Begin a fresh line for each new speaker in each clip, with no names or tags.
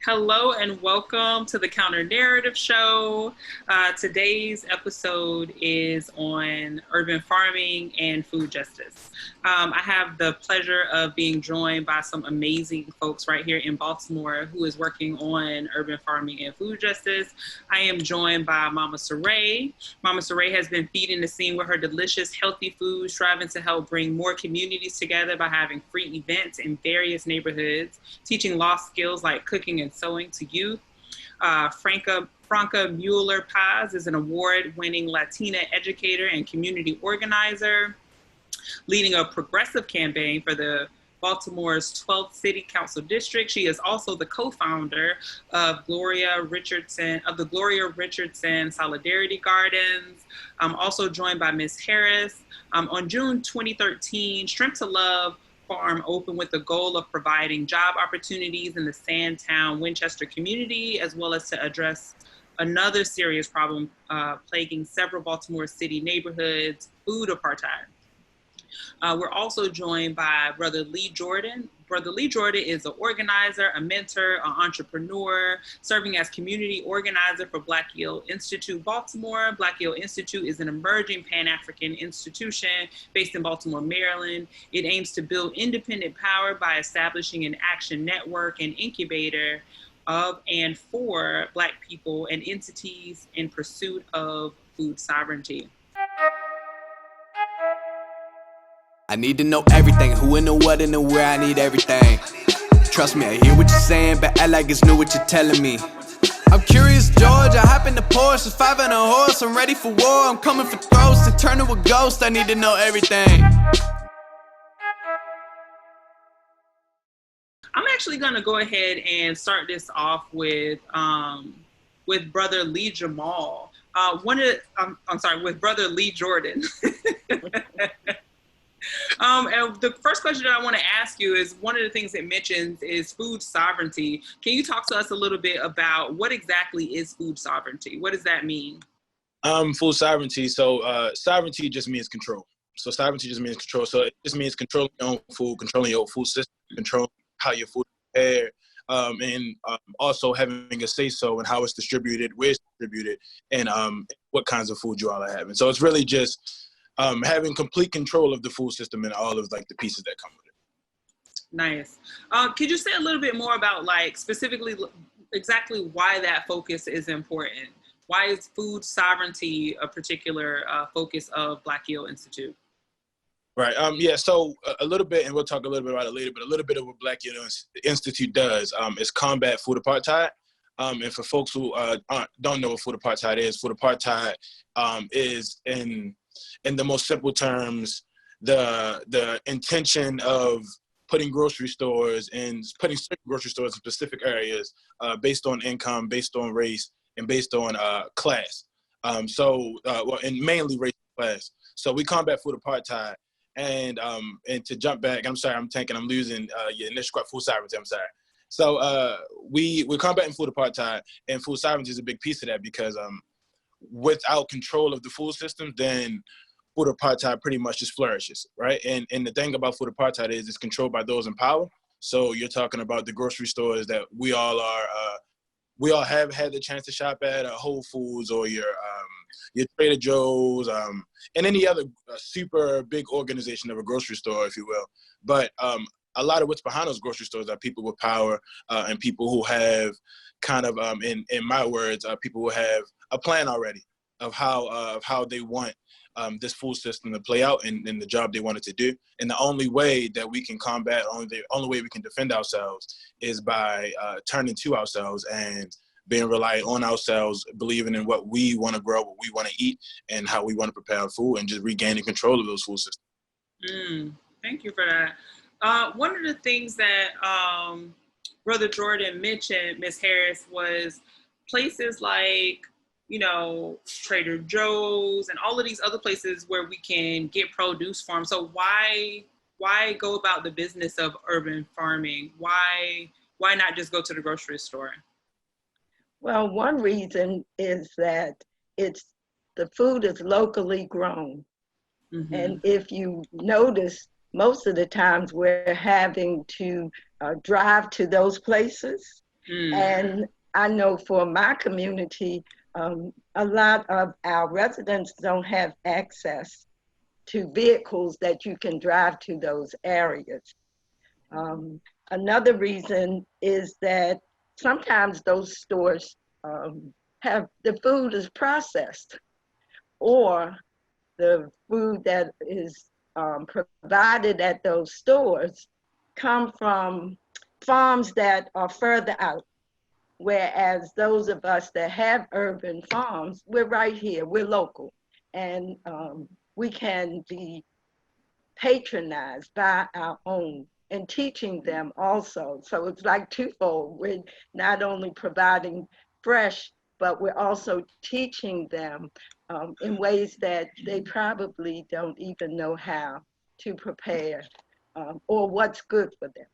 Hello and welcome to the Counter Narrative Show. Today's episode is on urban farming and food justice. I have the pleasure of being joined by some amazing folks right here in Baltimore who is working on urban farming and food justice. I am joined by Mama Saray. Mama Saray has been feeding the scene with her delicious, healthy food, striving to help bring more communities together by having free events in various neighborhoods, teaching lost skills like cooking and sewing to youth. Franca Muller Paz is an award-winning Latina educator and community organizer, leading a progressive campaign for the Baltimore's 12th City Council District. She is also the co-founder of the Gloria Richardson Solidarity Gardens. I'm also joined by Ms. Harris. On June 2013, Strength to Love farm opened with the goal of providing job opportunities in the Sandtown-Winchester community, as well as to address another serious problem plaguing several Baltimore City neighborhoods, food apartheid. We're also joined by Brother Lee Jordan. Brother Lee Jordan is an organizer, a mentor, an entrepreneur, serving as community organizer for Black Yield Institute Baltimore. Black Yield Institute is an emerging Pan-African institution based in Baltimore, Maryland. It aims to build independent power by establishing an action network and incubator of and for Black people and entities in pursuit of food sovereignty.
I need to know everything, who and the what and the where, I need everything. Trust me, I hear what you're saying, but act like it's new what you're telling me. I'm curious, George, I hop in the Porsche, 5 and a horse, I'm ready for war, I'm coming for throats, to turn to a ghost, I need to know everything.
I'm actually gonna go ahead and start this off with Brother Lee Jamal. With Brother Lee Jordan. And the first question that I want to ask you is, one of the things it mentions is food sovereignty. Can you talk to us a little bit about what exactly is food sovereignty? What does that mean?
Food sovereignty. So sovereignty just means control. So sovereignty just means control. So it just means controlling your own food, controlling your food system, controlling how your food is prepared, and also having a say-so in how it's distributed, where it's distributed, and what kinds of food you all are having. So it's really just having complete control of the food system and all of like the pieces that come with it.
Nice. Could you say a little bit more about like specifically exactly why that focus is important? Why is food sovereignty a particular focus of Black Yield Institute?
Right. So a little bit, and we'll talk a little bit about it later, but a little bit of what Black Yield Institute does is combat food apartheid. And for folks who don't know what food apartheid is in the most simple terms, the intention of putting grocery stores in specific areas based on income, based on race, and based on class. And mainly race and class. So we combat food apartheid. And to jump back, I'm sorry, I'm losing your initial food sovereignty. I'm sorry. So we're combating food apartheid, and food sovereignty is a big piece of that because without control of the food system, then food apartheid pretty much just flourishes, right? And the thing about food apartheid is it's controlled by those in power. So you're talking about the grocery stores that we all have had the chance to shop at, Whole Foods or your Trader Joe's, and any other super big organization of a grocery store, if you will. But a lot of what's behind those grocery stores are people with power and people who have kind of, in my words, people who have a plan already of how they want this food system to play out and the job they want it to do. And the only way that we can combat, the only way we can defend ourselves is by turning to ourselves and being reliant on ourselves, believing in what we want to grow, what we want to eat, and how we want to prepare our food, and just regaining control of those food systems.
Thank you for that. One of the things that Brother Jordan mentioned, Ms. Harris, was places like, Trader Joe's and all of these other places where we can get produce from. So why go about the business of urban farming? Why not just go to the grocery store?
Well, one reason is that the food is locally grown. Mm-hmm. And if you notice, most of the times we're having to drive to those places. And I know for my community, a lot of our residents don't have access to vehicles that you can drive to those areas. Another reason is that sometimes those stores have the food is processed, or the food that is provided at those stores come from farms that are further out. Whereas those of us that have urban farms, we're right here, we're local, and we can be patronized by our own and teaching them also. So it's like twofold. We're not only providing fresh, but we're also teaching them in ways that they probably don't even know how to prepare or what's good for them.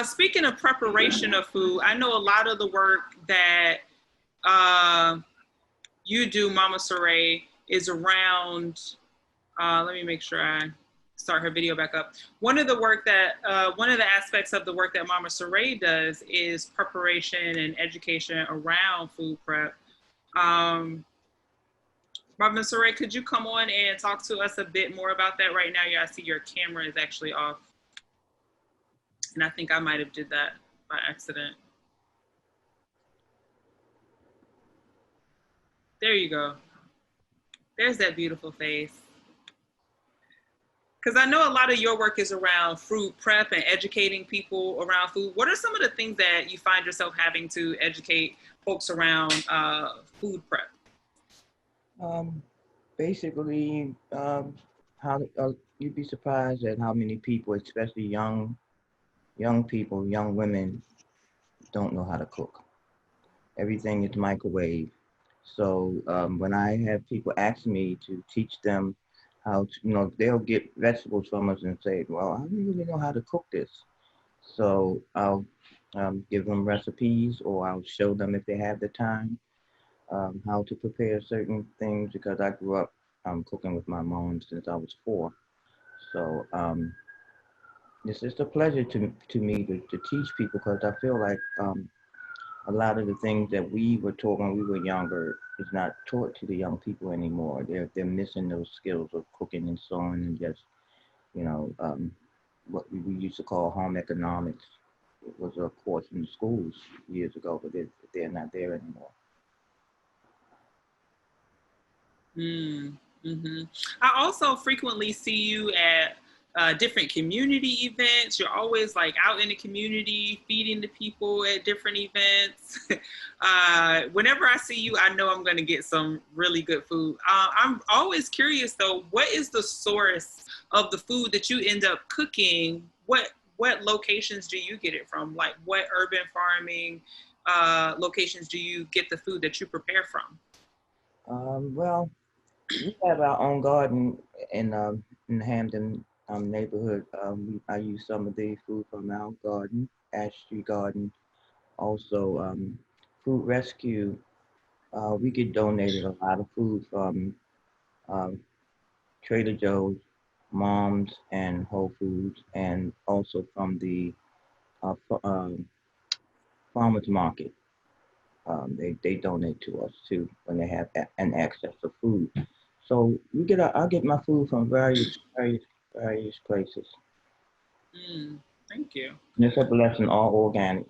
Speaking of preparation of food, I know a lot of the work that you do, Mama Saray, is around, let me make sure I start her video back up. One of the aspects of the work that Mama Saray does is preparation and education around food prep. Mama Saray, could you come on and talk to us a bit more about that right now? Yeah, I see your camera is actually off. And I think I might have did that by accident. There you go. There's that beautiful face. Because I know a lot of your work is around food prep and educating people around food. What are some of the things that you find yourself having to educate folks around food prep?
Basically, how you'd be surprised at how many people, especially young people, young women, don't know how to cook. Everything is microwave. So when I have people ask me to teach them how to, they'll get vegetables from us and say, well, I don't really know how to cook this. So I'll give them recipes, or I'll show them if they have the time, how to prepare certain things, because I grew up cooking with my mom since I was 4. So it's just a pleasure to me to teach people, because I feel like a lot of the things that we were taught when we were younger is not taught to the young people anymore. They're missing those skills of cooking and sewing and just, what we used to call home economics. It was a course in the schools years ago, but they're not there anymore.
I also frequently see you at different community events. You're always like out in the community feeding the people at different events. Whenever I see you, I know I'm going to get some really good food. I'm always curious though, what is the source of the food that you end up cooking? What locations do you get it from? Like what urban farming locations do you get the food that you prepare from?
Well, we have our own garden in Hampton neighborhood. I use some of the food from our garden, Ash Tree Garden. Also, Food Rescue. We get donated a lot of food from Trader Joe's, Mom's, and Whole Foods, and also from the farmers market. They donate to us too when they have an access to food. So I get my food from various places.
Thank you.
And it's a blessing, all organic.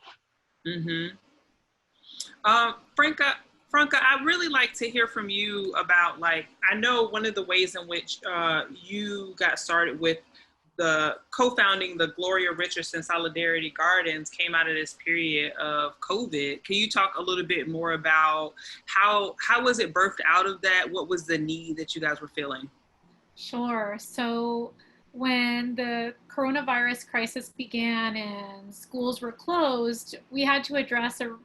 Franca, I'd really like to hear from you about, like, I know one of the ways in which you got started with the co-founding the Gloria Richardson Solidarity Gardens came out of this period of COVID. Can you talk a little bit more about how was it birthed out of that? What was the need that you guys were feeling?
Sure. So when the coronavirus crisis began and schools were closed, we had to address a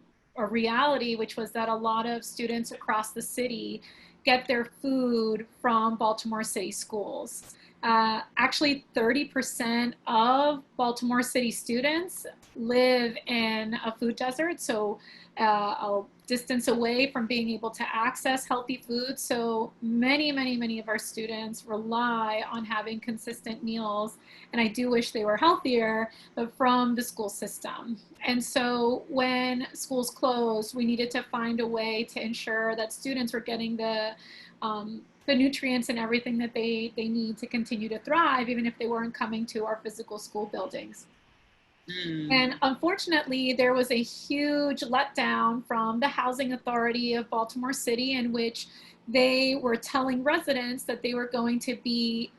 reality, which was that a lot of students across the city get their food from Baltimore City schools. Actually, 30% of Baltimore City students live in a food desert, so a distance away from being able to access healthy food. So many of our students rely on having consistent meals, and I do wish they were healthier, but from the school system. And so when schools closed, we needed to find a way to ensure that students were getting the nutrients and everything that they need to continue to thrive, even if they weren't coming to our physical school buildings. And unfortunately, there was a huge letdown from the Housing Authority of Baltimore City, in which they were telling residents that they were going to be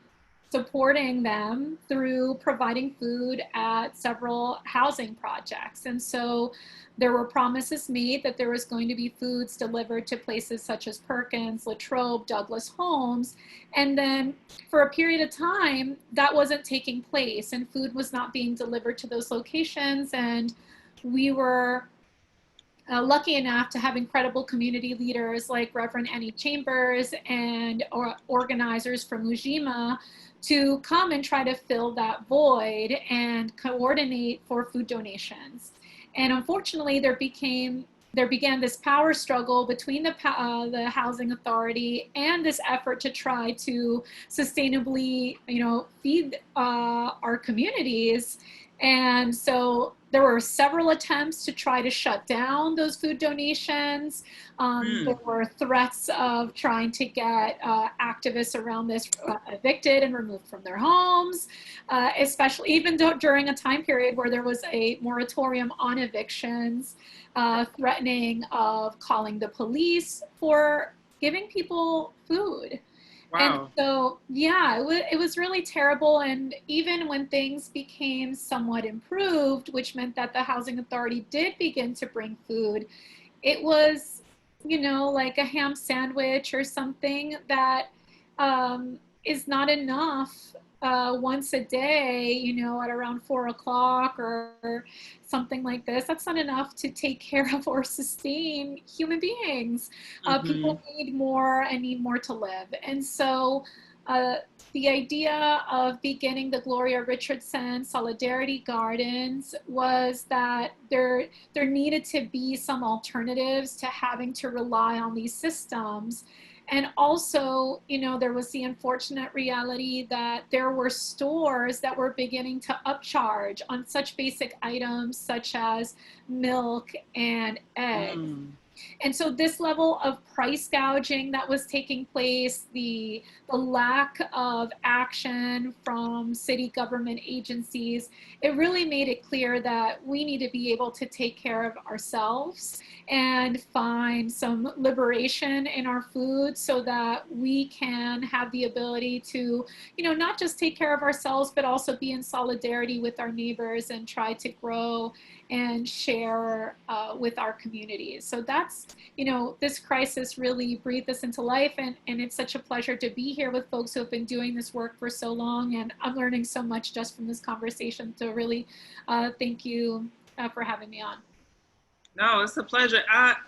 supporting them through providing food at several housing projects. And so there were promises made that there was going to be foods delivered to places such as Perkins, Latrobe, Douglas Homes. And then for a period of time, that wasn't taking place and food was not being delivered to those locations. And we were lucky enough to have incredible community leaders like Reverend Annie Chambers and organizers from Ujima to come and try to fill that void and coordinate for food donations. And unfortunately, there began this power struggle between the housing authority and this effort to try to sustainably, feed our communities. And so there were several attempts to try to shut down those food donations. There were threats of trying to get activists around this evicted and removed from their homes, especially even during a time period where there was a moratorium on evictions, threatening of calling the police for giving people food. Wow. And so, yeah, it was really terrible. And even when things became somewhat improved, which meant that the housing authority did begin to bring food, it was, like a ham sandwich or something that is not enough once a day, at around 4 o'clock or something like this. That's not enough to take care of or sustain human beings. People need more and need more to live. And so the idea of beginning the Gloria Richardson Solidarity Gardens was that there needed to be some alternatives to having to rely on these systems. And also, there was the unfortunate reality that there were stores that were beginning to upcharge on such basic items such as milk and eggs. And so this level of price gouging that was taking place, the lack of action from city government agencies, it really made it clear that we need to be able to take care of ourselves and find some liberation in our food so that we can have the ability to, not just take care of ourselves, but also be in solidarity with our neighbors and try to grow and share with our communities. So that's, this crisis really breathed us into life, and it's such a pleasure to be here with folks who have been doing this work for so long, and I'm learning so much just from this conversation. So really, thank you for having me on.
No, it's a pleasure.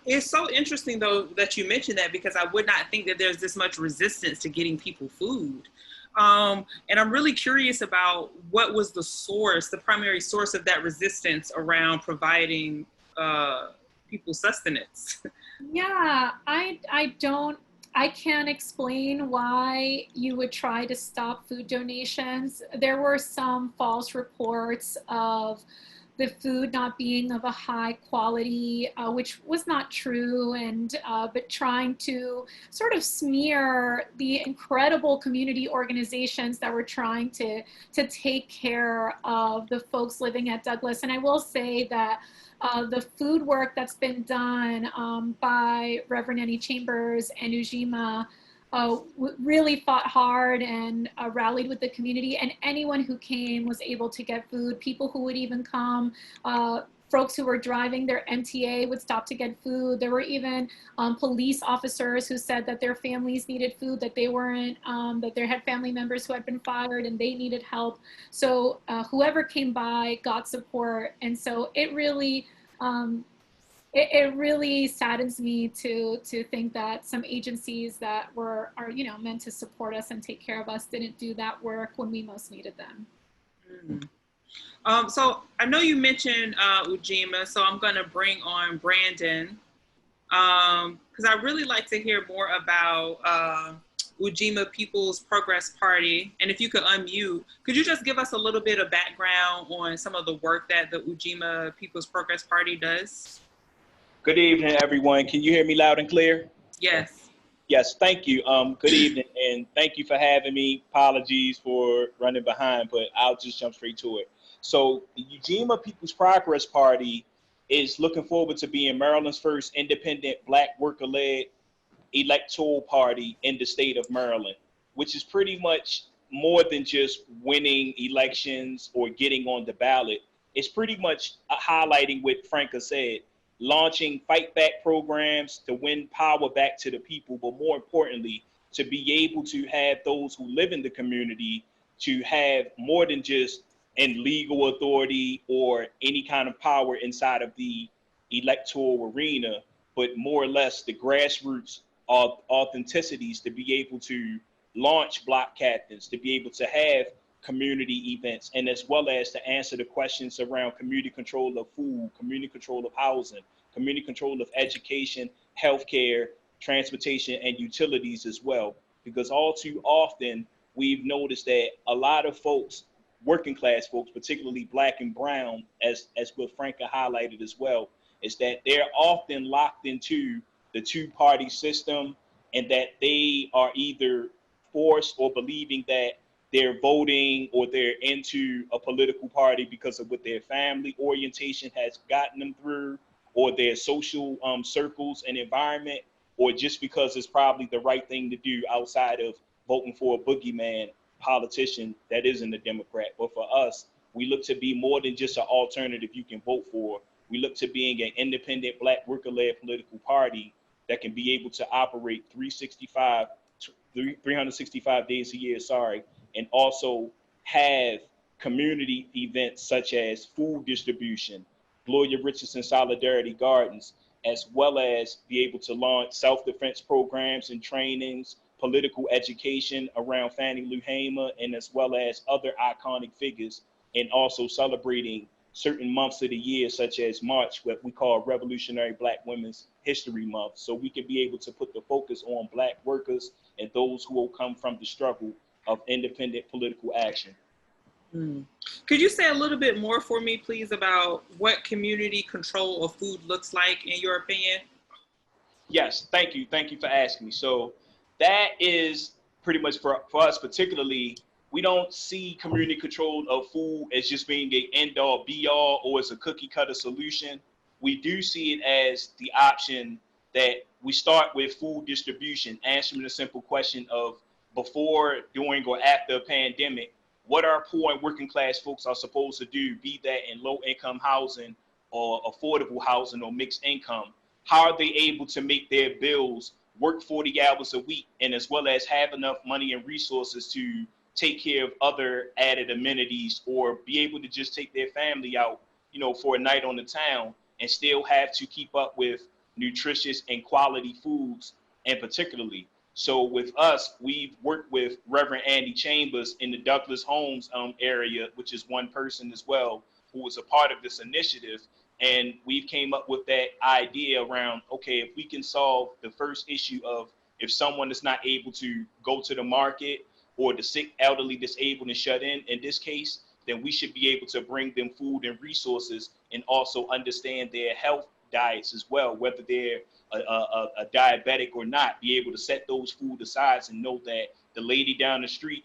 It's so interesting, though, that you mentioned that, because I would not think that there's this much resistance to getting people food. And I'm really curious about what was the primary source of that resistance around providing people sustenance.
Yeah, I can't explain why you would try to stop food donations. There were some false reports of the food not being of a high quality, which was not true, and but trying to sort of smear the incredible community organizations that were trying to take care of the folks living at Douglas. And I will say that the food work that's been done by Reverend Annie Chambers and Ujima really fought hard and rallied with the community, and anyone who came was able to get food. People who would even come, folks who were driving their MTA would stop to get food. There were even police officers who said that their families needed food, that they weren't, that they had family members who had been fired and they needed help. So whoever came by got support. And so it really, it really saddens me to think that some agencies that are meant to support us and take care of us didn't do that work when we most needed them.
So I know you mentioned Ujima, so I'm going to bring on Brandon because I really like to hear more about Ujima People's Progress Party. And if you could unmute, could you just give us a little bit of background on some of the work that the Ujima People's Progress Party does?
Good evening, everyone. Can you hear me loud and clear?
Yes.
Yes, thank you. Good evening, and thank you for having me. Apologies for running behind, but I'll just jump straight to it. So the Ujima People's Progress Party is looking forward to being Maryland's first independent Black worker-led electoral party in the state of Maryland, which is pretty much more than just winning elections or getting on the ballot. It's pretty much highlighting what Franca said, launching fight back programs to win power back to the people, but more importantly, to be able to have those who live in the community to have more than just in legal authority or any kind of power inside of the electoral arena, but more or less the grassroots of authenticities to be able to launch block captains, to be able to have community events, and as well as to answer the questions around community control of food, community control of housing, community control of education, healthcare, transportation, and utilities as well. Because all too often, we've noticed that a lot of folks, working class folks, particularly Black and brown, as what Franca highlighted as well, is that they're often locked into the two-party system, and that they are either forced or believing that they're voting or they're into a political party because of what their family orientation has gotten them through, or their social circles and environment, or just because it's probably the right thing to do outside of voting for a boogeyman politician that isn't a Democrat. But for us, we look to be more than just an alternative you can vote for. We look to being an independent Black worker-led political party that can be able to operate 365 days a year, and also have community events such as food distribution, Gloria Richardson Solidarity Gardens, as well as be able to launch self-defense programs and trainings, political education around Fannie Lou Hamer, and as well as other iconic figures, and also celebrating certain months of the year, such as March, what we call Revolutionary Black Women's History Month. So we can be able to put the focus on Black workers and those who will come from the struggle of independent political action.
Could you say a little bit more for me, please, about what community control of food looks like in your opinion?
Yes, thank you. Thank you for asking me. So that is pretty much for us particularly, we don't see community control of food as just being an end-all, be-all, or as a cookie-cutter solution. We do see it as the option that we start with food distribution, answering the simple question of before, during, or after a pandemic, what our poor and working class folks are supposed to do, be that in low-income housing or affordable housing or mixed income. How are they able to make their bills, work 40 hours a week, and as well as have enough money and resources to take care of other added amenities, or be able to just take their family out, for a night on the town, and still have to keep up with nutritious and quality foods, and particularly. So with us, we've worked with Reverend Andy Chambers in the Douglas Homes area, which is one person as well, who was a part of this initiative. And we've came up with that idea around, okay, if we can solve the first issue of if someone is not able to go to the market, or the sick, elderly, disabled, and shut in this case, then we should be able to bring them food and resources and also understand their health diets as well, whether they're a diabetic or not, be able to set those food aside and know that the lady down the street,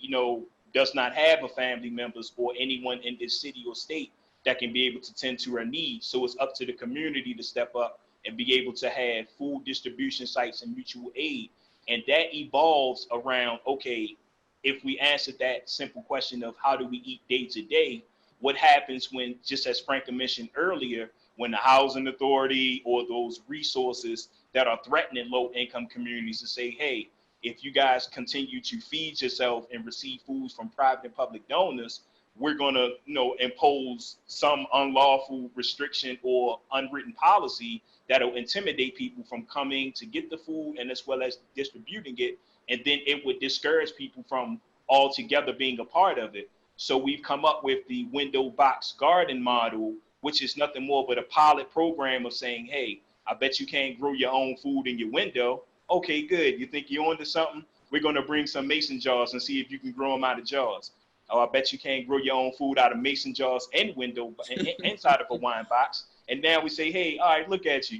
does not have a family members or anyone in this city or state that can be able to tend to her needs. So it's up to the community to step up and be able to have food distribution sites and mutual aid. And that evolves around, okay, if we answer that simple question of how do we eat day to day, what happens when, just as Franca mentioned earlier, when the housing authority or those resources that are threatening low income communities to say, hey, if you guys continue to feed yourself and receive foods from private and public donors, we're going to, impose some unlawful restriction or unwritten policy that'll intimidate people from coming to get the food and as well as distributing it. And then it would discourage people from altogether being a part of it. So we've come up with the window box garden model, which is nothing more but a pilot program of saying, hey, I bet you can't grow your own food in your window. Okay, good. You think you're onto something? We're going to bring some mason jars and see if you can grow them out of jars. Oh, I bet you can't grow your own food out of mason jars and window inside of a wine box. And now we say, hey, all right, look at you.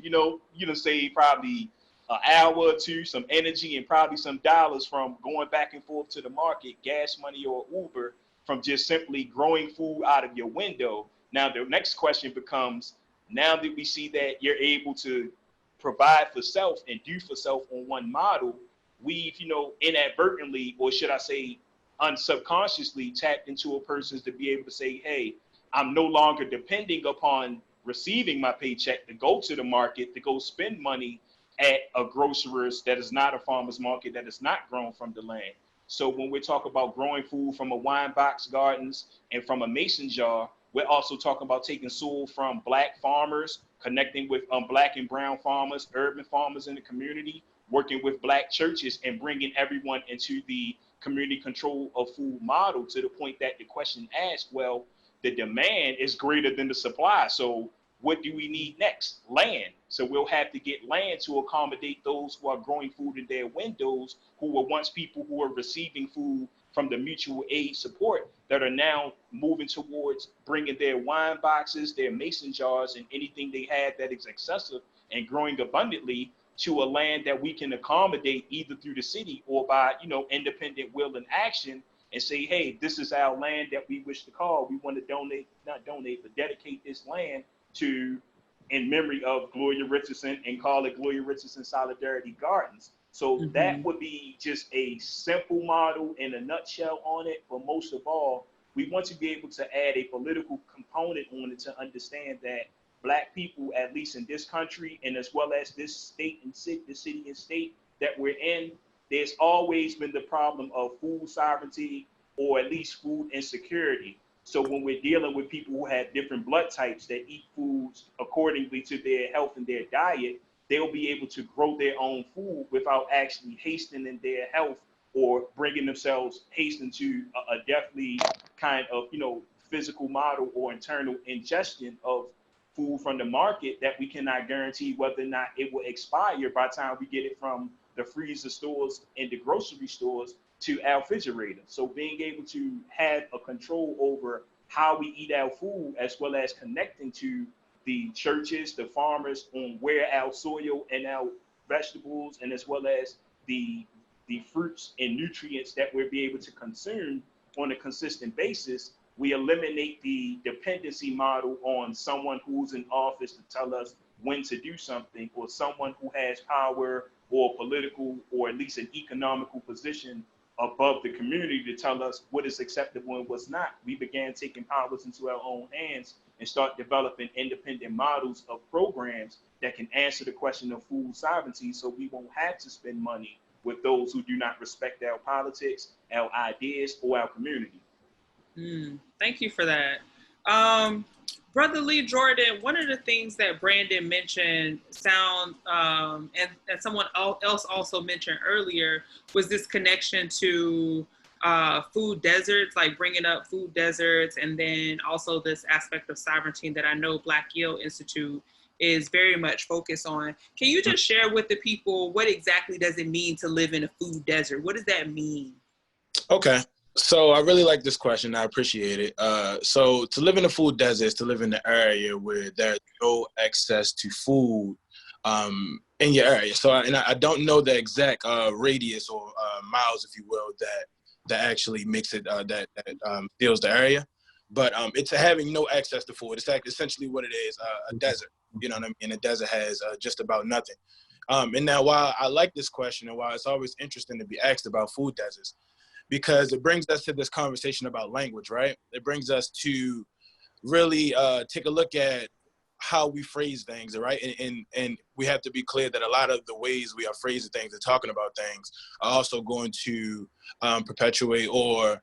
You done save probably an hour or two, some energy, and probably some dollars from going back and forth to the market, gas money or Uber, from just simply growing food out of your window. Now, the next question becomes, now that we see that you're able to provide for self and do for self on one model, we've, inadvertently, or should I say, unsubconsciously tapped into a person's to be able to say, hey, I'm no longer depending upon receiving my paycheck to go to the market, to go spend money at a grocerist that is not a farmer's market, that is not grown from the land. So when we talk about growing food from a wine box gardens and from a mason jar, we're also talking about taking soil from Black farmers, connecting with Black and brown farmers, urban farmers in the community, working with Black churches, and bringing everyone into the community control of food model, to the point that the question asked, well, the demand is greater than the supply. So what do we need next? Land. So we'll have to get land to accommodate those who are growing food in their windows, who were once people who were receiving food from the mutual aid support, that are now moving towards bringing their wine boxes, their mason jars, and anything they had that is excessive and growing abundantly to a land that we can accommodate either through the city or by, independent will and action, and say, hey, this is our land that we wish to call. We want to dedicate this land to, in memory of Gloria Richardson, and call it Gloria Richardson Solidarity Gardens. So that would be just a simple model in a nutshell on it. But most of all, we want to be able to add a political component on it to understand that Black people, at least in this country, and as well as this state and the city and state that we're in, there's always been the problem of food sovereignty, or at least food insecurity. So when we're dealing with people who have different blood types that eat foods accordingly to their health and their diet, they'll be able to grow their own food without actually hastening their health or bringing themselves hasten to a deathly kind of, physical model or internal ingestion of food from the market that we cannot guarantee whether or not it will expire by the time we get it from the freezer stores and the grocery stores to our refrigerator. So being able to have a control over how we eat our food, as well as connecting to the churches, the farmers, on where our soil and our vegetables, and as well as the fruits and nutrients that we'll be able to consume on a consistent basis, we eliminate the dependency model on someone who's in office to tell us when to do something, or someone who has power or political or at least an economical position above the community to tell us what is acceptable and what's not. We began taking powers into our own hands and start developing independent models of programs that can answer the question of food sovereignty, so we won't have to spend money with those who do not respect our politics, our ideas, or our community.
Thank you for that. Brother Lee Jordan, one of the things that Brandon mentioned and someone else also mentioned earlier was this connection to food deserts, like bringing up food deserts, and then also this aspect of sovereignty that I know Black Yale Institute is very much focused on. Can you just share with the people, what exactly does it mean to live in a food desert? What does that mean?
Okay. So I really like this question. I appreciate it. So to live in a food desert is to live in the area where there's no access to food in your area. So I don't know the exact radius or miles, if you will, that actually makes it that fills the area. But it's having no access to food. It's essentially what it is, a desert. You know what I mean? A desert has just about nothing. And now, while I like this question, and while it's always interesting to be asked about food deserts, because it brings us to this conversation about language, right? It brings us to really take a look at how we phrase things, right? And we have to be clear that a lot of the ways we are phrasing things and talking about things are also going to perpetuate or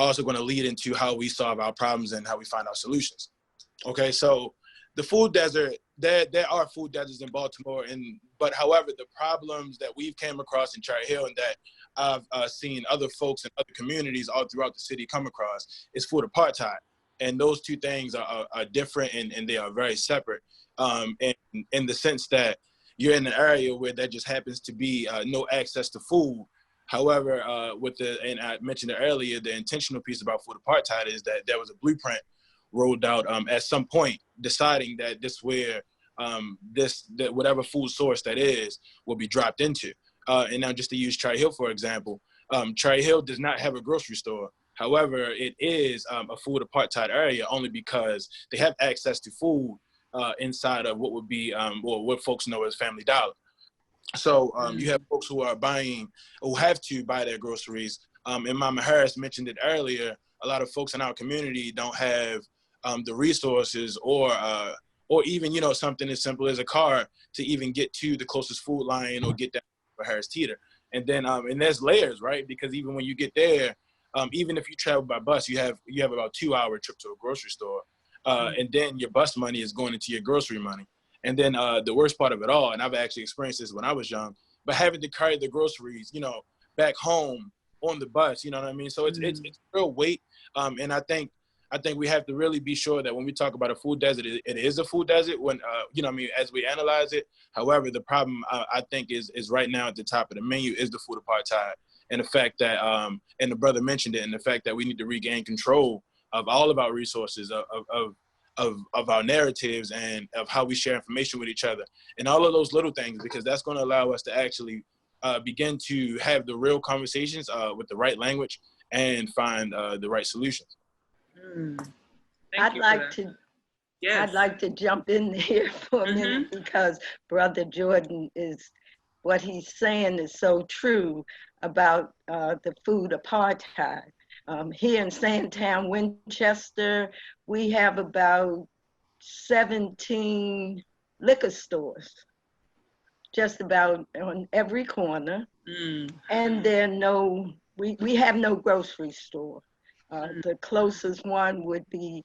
also going to lead into how we solve our problems and how we find our solutions. Okay, so the food desert, there are food deserts in Baltimore, but however, the problems that we've came across in Cherry Hill and that I've seen other folks in other communities all throughout the city come across is food apartheid. And those two things are different and they are very separate in the sense that you're in an area where there just happens to be no access to food. However, and I mentioned it earlier, the intentional piece about food apartheid is that there was a blueprint rolled out at some point deciding that this where that whatever food source that is will be dropped into. And now just to use Cherry Hill, for example, Cherry Hill does not have a grocery store. However, it is a food apartheid area only because they have access to food inside of what would be, or what folks know as Family Dollar. So you have folks who have to buy their groceries. And Mama Harris mentioned it earlier, a lot of folks in our community don't have the resources or even, something as simple as a car to even get to the closest food line or get that for Harris Teeter. And then, and there's layers, right? Because even when you get there, even if you travel by bus, you have about 2-hour trip to a grocery store. And then your bus money is going into your grocery money. And then the worst part of it all, and I've actually experienced this when I was young, but having to carry the groceries, back home on the bus, you know what I mean? So it's real weight. And I think we have to really be sure that when we talk about a food desert, it is a food desert when, as we analyze it. However, the problem I think is right now at the top of the menu is the food apartheid. And the fact that, and the brother mentioned it, and the fact that we need to regain control of all of our resources, of our narratives, and of how we share information with each other, and all of those little things, because that's going to allow us to actually begin to have the real conversations with the right language and find the right solutions.
I'd like to jump in here for a minute, because Brother Jordan what he's saying is so true about the food apartheid. Here in Sandtown-Winchester, we have about 17 liquor stores, just about on every corner. And we have no grocery store. The closest one would be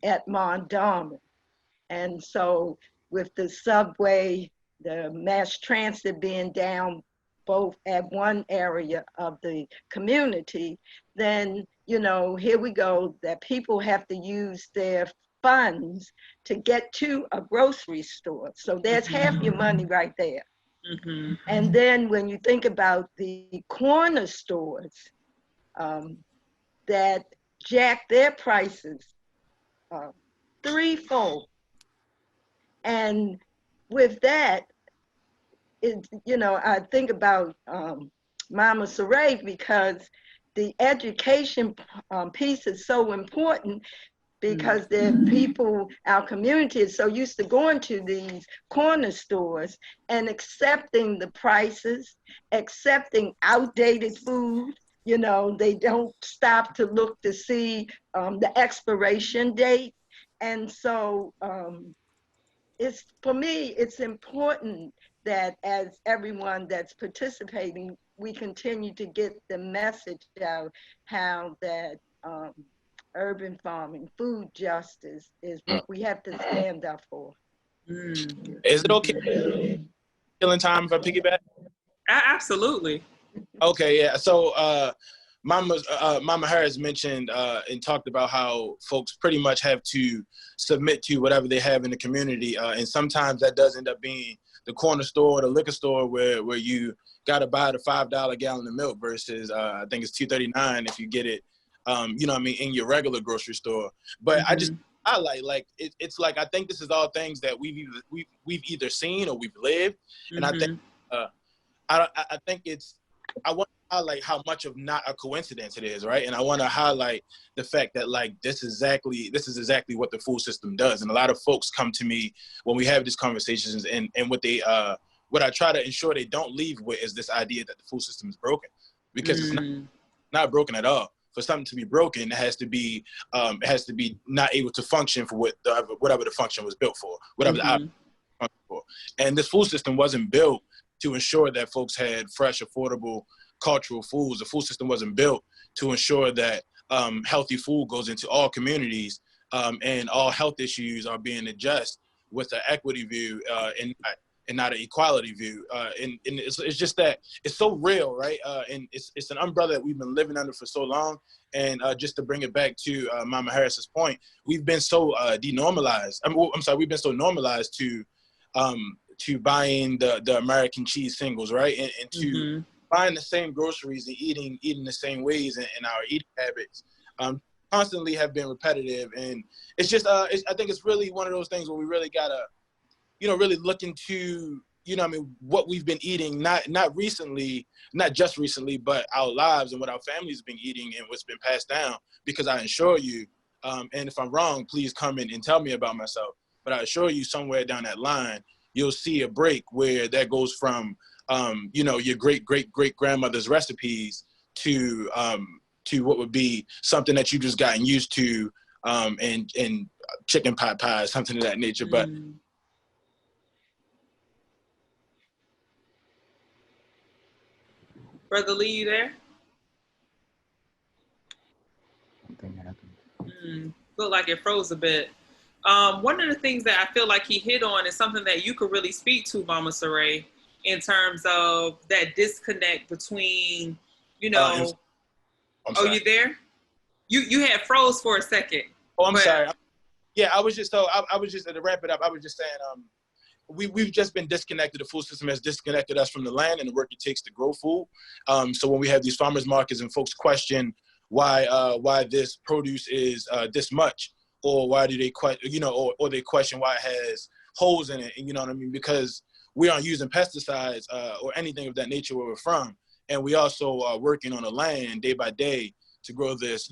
at Mondawmin. And so with the subway, the mass transit being down both at one area of the community, then, here we go, that people have to use their funds to get to a grocery store. So there's half your money right there. And then when you think about the corner stores that jack their prices threefold. And with that, I think about Mama Saray, because the education piece is so important, because the people, our community is so used to going to these corner stores and accepting the prices, accepting outdated food. They don't stop to look to see the expiration date. And so for me, it's important that as everyone that's participating, we continue to get the message out how that urban farming, food justice is what we have to stand up for.
Is it okay? Killing time if I piggyback?
Absolutely.
Okay, yeah. So Mama Harris mentioned and talked about how folks pretty much have to submit to whatever they have in the community. And sometimes that does end up being the corner store or the liquor store where you got to buy the $5 gallon of milk versus I think it's $2.39 if you get it, in your regular grocery store. But I just highlight, it's like, I think this is all things that we've either seen or we've lived. And I think, I think I want to highlight how much of not a coincidence it is, right? And I want to highlight the fact that this is exactly what the food system does. And a lot of folks come to me when we have these conversations, and what I try to ensure they don't leave with is this idea that the food system is broken, because it's not broken at all. For something to be broken, it has to be not able to function for whatever the function was built for, whatever the function for. And this food system wasn't built to ensure that folks had fresh, affordable, cultural foods. The food system wasn't built to ensure that healthy food goes into all communities, and all health issues are being addressed with an equity view and not an equality view. And it's just that it's so real, right? And it's an umbrella that we've been living under for so long. And just to bring it back to Mama Harris's point, we've been so denormalized. We've been so normalized to buying the American cheese singles, right? And to buying the same groceries and eating the same ways in our eating habits. Constantly have been repetitive, and it's just I think it's really one of those things where we really gotta, really look into, what we've been eating, not just recently, but our lives and what our families have been eating and what's been passed down. Because I assure you, and if I'm wrong, please come in and tell me about myself, but I assure you somewhere down that line, you'll see a break where that goes from, your great grandmother's recipes to what would be something that you just gotten used to, and chicken pot pie, something of that nature. But
Brother Lee, you there?
Something happened.
Looked like it froze a bit. One of the things that I feel like he hit on is something that you could really speak to, Mama Saray, in terms of that disconnect between,
I'm sorry.
you there? You had froze for a second.
Oh, I'm sorry. Yeah, I was just to wrap it up, I was just saying, we've just been disconnected. The food system has disconnected us from the land and the work it takes to grow food. So when we have these farmers markets and folks question why this produce is this much, or why do they or they question why it has holes in it, and you know what I mean? Because we aren't using pesticides or anything of that nature where we're from, and we also are working on the land day by day to grow this,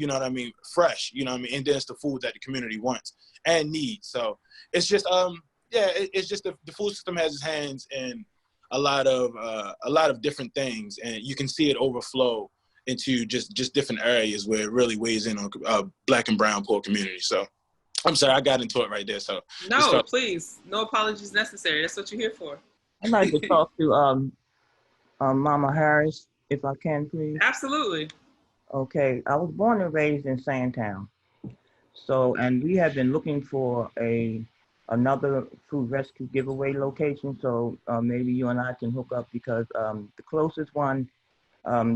fresh, and then it's the food that the community wants and needs. So it's just it's just the food system has its hands in a lot of different things, and you can see it overflow into just different areas where it really weighs in on Black and brown poor communities. So I'm sorry, I got into it right there. So
no, please, no apologies necessary. That's what you're here for.
I'd like to talk to Mama Harris, if I can, please.
Absolutely.
Okay, I was born and raised in Sandtown. So, and we have been looking for another food rescue giveaway location. So maybe you and I can hook up, because the closest one,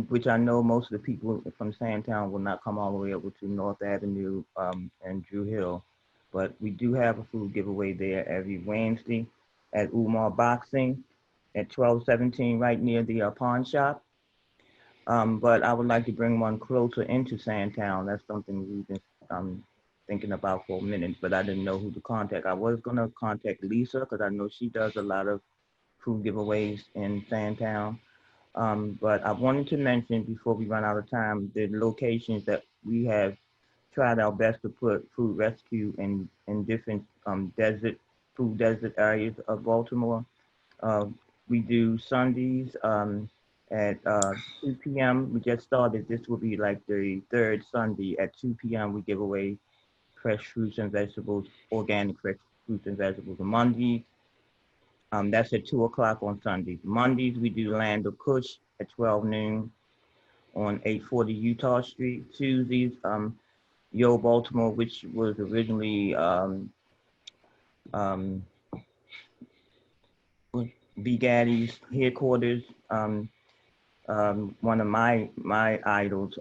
which I know most of the people from Sandtown will not come all the way over to North Avenue and Drew Hill, but we do have a food giveaway there every Wednesday at Umar Boxing at 1217, right near the pawn shop. But I would like to bring one closer into Sandtown. That's something we've been thinking about for a minute, but I didn't know who to contact. I was gonna contact Lisa, because I know she does a lot of food giveaways in Sandtown. But I wanted to mention, before we run out of time, the locations that we have tried our best to put food rescue in different food desert areas of Baltimore. We do Sundays at 2 p.m. We just started. This will be like the third Sunday at 2 p.m. We give away fresh fruits and vegetables, organic fresh fruits and vegetables. On Mondays, that's at 2 o'clock on Sundays. Mondays, we do Land of Kush at 12 noon on 840 Utah Street. Tuesdays, Yo Baltimore, which was originally Big Addie's headquarters. One of my idols,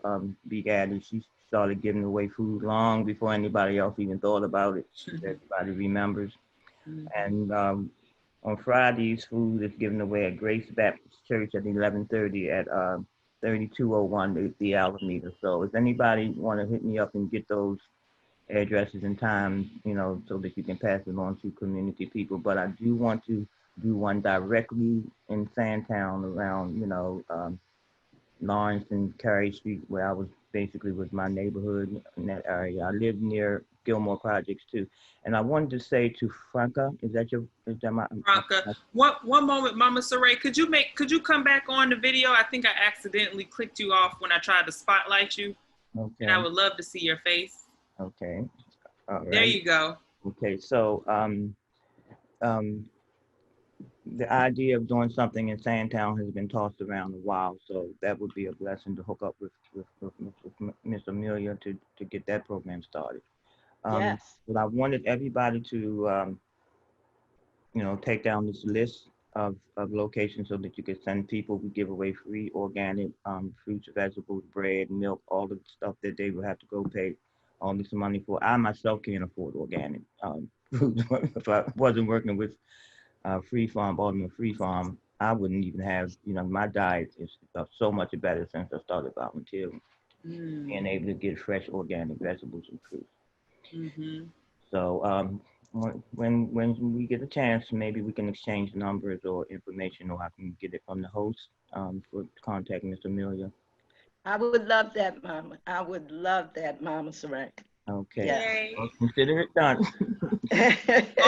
Big Addie, she started giving away food long before anybody else even thought about it. Everybody remembers. And on Fridays, food is given away at Grace Baptist Church at 11:30 at 3201 the Alameda. So if anybody want to hit me up and get those addresses and times, so that you can pass them on to community people. But I do want to do one directly in Sandtown around, Lawrence and Carey Street, where I was my neighborhood in that area. I live near Gilmore Projects too. And I wanted to say to Franca, is that my
Franca? One moment, Mama Saray, could you come back on the video? I think I accidentally clicked you off when I tried to spotlight you. Okay. And I would love to see your face.
Okay. All right.
There you go.
Okay, so the idea of doing something in Sandtown has been tossed around a while, so that would be a blessing to hook up with Miss Amelia to get that program started.
Yes.
But I wanted everybody to, take down this list of locations so that you could send people. We give away free organic fruits, vegetables, bread, milk, all the stuff that they would have to go pay all this money for. I myself can't afford organic food. If I wasn't working with Free Farm, Baltimore Free Farm, I wouldn't even have, my diet is so much better since I started volunteering, being able to get fresh organic vegetables and fruits.
Mm-hmm.
So when we get a chance, maybe we can exchange numbers or information, or I can get it from the host for contact Miss Amelia.
I would love that, Mama. I would love that, Mama Saray.
Okay.
Yes.
Yay.
Well, consider it done.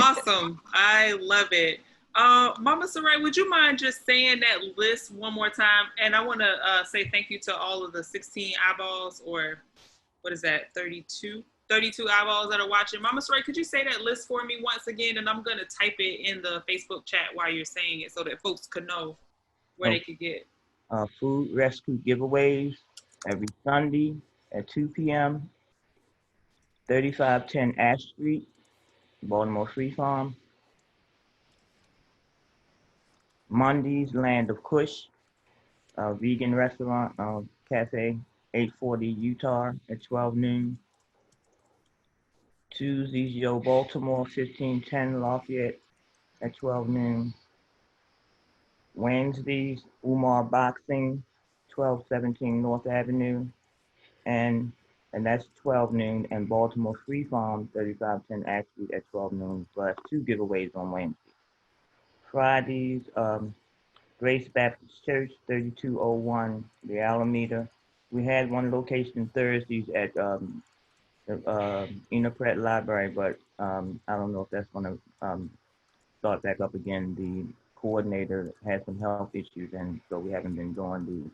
Awesome. I love it. Mama Saray, would you mind just saying that list one more time? And I want to say thank you to all of the 16 eyeballs, or what is that, 32 eyeballs that are watching. Mama Saray, could you say that list for me once again? And I'm going to type it in the Facebook chat while you're saying it so that folks could know where they could get.
Food rescue giveaways every Sunday at 2 p.m. 3510 Ash Street, Baltimore Free Farm. Mondays, Land of Kush, vegan restaurant, cafe, 840 Utah at 12 noon. Tuesdays, Yo Baltimore, 1510 Lafayette at 12 noon. Wednesdays, Umar Boxing, 1217 North Avenue, and that's 12 noon. And Baltimore Free Farm, 3510 Ash Street at 12 noon, plus 2 giveaways on Wednesday. Fridays, Grace Baptist Church, 3201 the Alameda. We had one location Thursdays at the Ena Pratt Library, but I don't know if that's going to start back up again. The coordinator had some health issues, and so we haven't been going to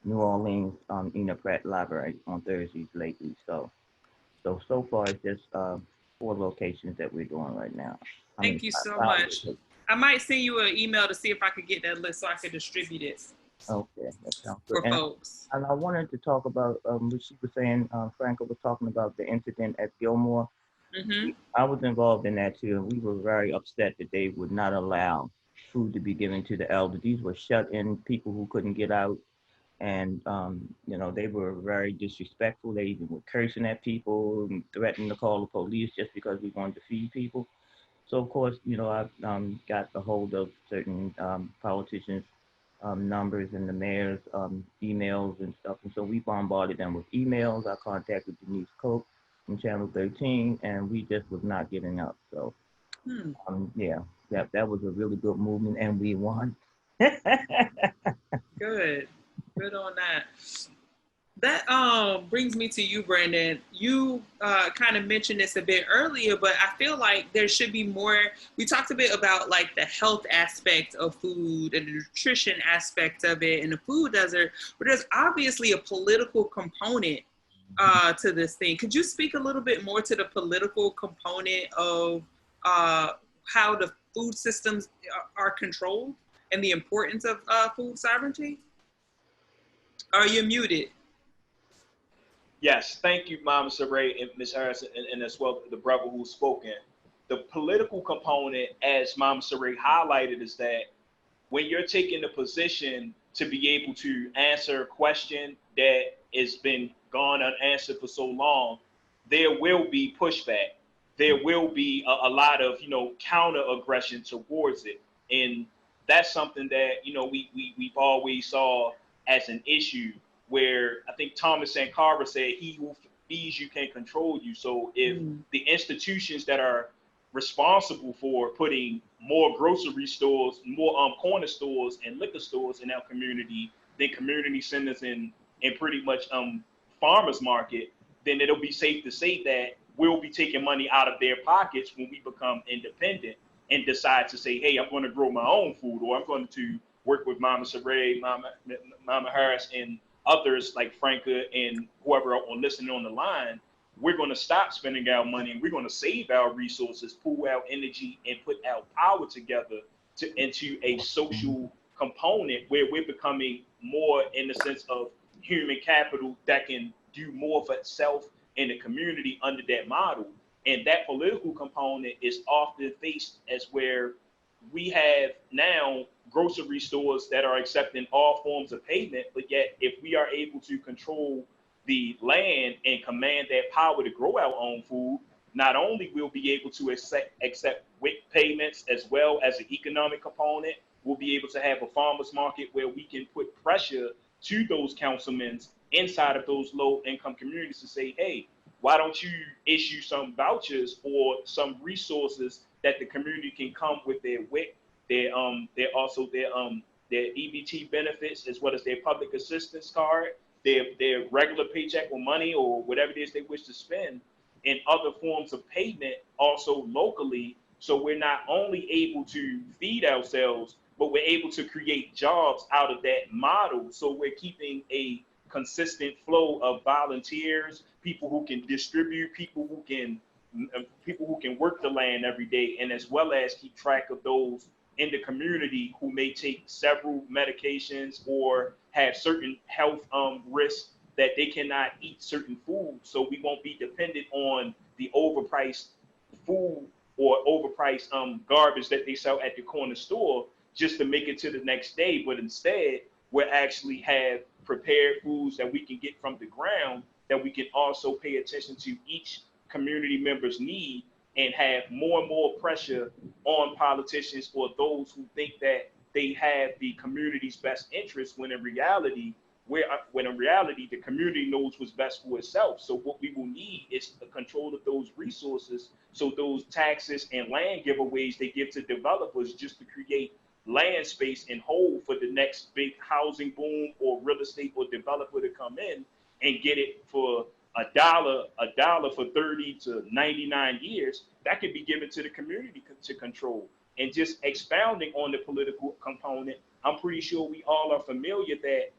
New Orleans Ena Pratt Library on Thursdays lately. So far it's just 4 locations that we're doing right now.
Thank you so much. I might send you an email to see if I could get that list so I could distribute it.
Okay, that sounds good.
For folks.
And I wanted to talk about what she was saying. Franca was talking about the incident at Gilmore.
Mm-hmm.
I was involved in that too, and we were very upset that they would not allow food to be given to the elderly. These were shut-in people who couldn't get out, and they were very disrespectful. They even were cursing at people and threatening to call the police just because we wanted to feed people. So of course, I've got a hold of certain politicians' numbers and the mayor's emails and stuff, and so we bombarded them with emails. I contacted Denise Cope from Channel 13, and we just was not giving up. So, that was a really good movement, and we won.
Good on that. That brings me to you, Brandon. You kind of mentioned this a bit earlier, but I feel like there should be more. We talked a bit about like the health aspect of food and the nutrition aspect of it and the food desert, but there's obviously a political component to this thing. Could you speak a little bit more to the political component of how the food systems are controlled and the importance of food sovereignty? Are you muted?
Yes, thank you, Mama Saray and Ms. Harris, and as well the brother who's spoken. The political component, as Mama Saray highlighted, is that when you're taking the position to be able to answer a question that has been gone unanswered for so long, there will be pushback. There will be a lot of, counter aggression towards it. And that's something that, we've always saw as an issue, where I think Thomas Sankara said, he who feeds you can control you. So if the institutions that are responsible for putting more grocery stores, more corner stores and liquor stores in our community than community centers and pretty much farmers market, then it'll be safe to say that we'll be taking money out of their pockets when we become independent and decide to say, hey, I'm going to grow my own food, or I'm going to work with Mama Saray, Mama Harris, and others like Franca and whoever are listening on the line. We're going to stop spending our money, and we're going to save our resources, pool our energy, and put our power together into a social component where we're becoming more in the sense of human capital that can do more for itself in the community under that model. And that political component is often faced as where we have now grocery stores that are accepting all forms of payment, but yet if we are able to control the land and command that power to grow our own food, not only will be able to accept WIC payments as well as an economic component, we'll be able to have a farmer's market where we can put pressure to those councilmen inside of those low income communities to say, hey, why don't you issue some vouchers or some resources that the community can come with their WIC, their EBT benefits, as well as their public assistance card, their regular paycheck or money or whatever it is they wish to spend in other forms of payment also locally. So we're not only able to feed ourselves, but we're able to create jobs out of that model. So we're keeping a consistent flow of volunteers, people who can distribute, people who can work the land every day, and as well as keep track of those in the community who may take several medications or have certain health risks that they cannot eat certain foods. So we won't be dependent on the overpriced food or overpriced garbage that they sell at the corner store just to make it to the next day. But instead, we'll actually have prepared foods that we can get from the ground that we can also pay attention to each community member's need and have more and more pressure on politicians or those who think that they have the community's best interest when in reality the community knows what's best for itself. So what we will need is the control of those resources. So those taxes and land giveaways they give to developers just to create land space and hold for the next big housing boom or real estate or developer to come in and get it for a dollar for 30 to 99 years, that could be given to the community to control. And just expounding on the political component, I'm pretty sure we all are familiar that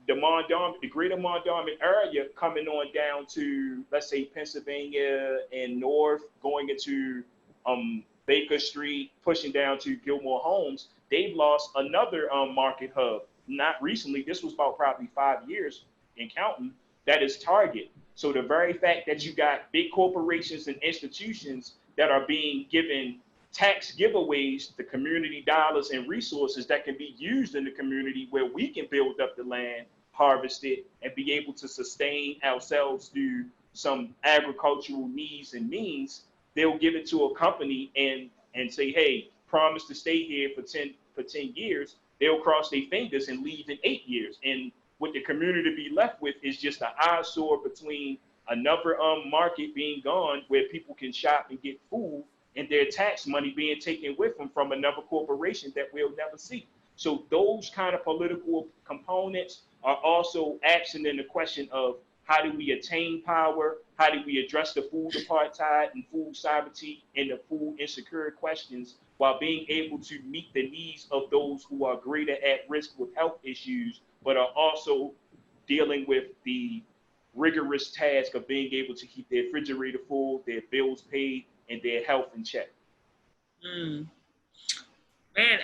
the greater Mondawmin area coming on down to, let's say, Pennsylvania and north, going into Baker Street, pushing down to Gilmore Homes, they've lost another market hub. Not recently, this was about probably 5 years in counting, that is Target. So the very fact that you got big corporations and institutions that are being given tax giveaways, the community dollars and resources that can be used in the community where we can build up the land, harvest it, and be able to sustain ourselves through some agricultural needs and means, they'll give it to a company and say, hey, promise to stay here for 10 years. They'll cross their fingers and leave in 8 years. And what the community be left with is just an eyesore between another market being gone where people can shop and get food and their tax money being taken with them from another corporation that we'll never see. So those kind of political components are also absent in the question of how do we attain power, how do we address the food apartheid and food sovereignty and the food insecure questions while being able to meet the needs of those who are greater at risk with health issues, but are also dealing with the rigorous task of being able to keep their refrigerator full, their bills paid, and their health in check.
Man,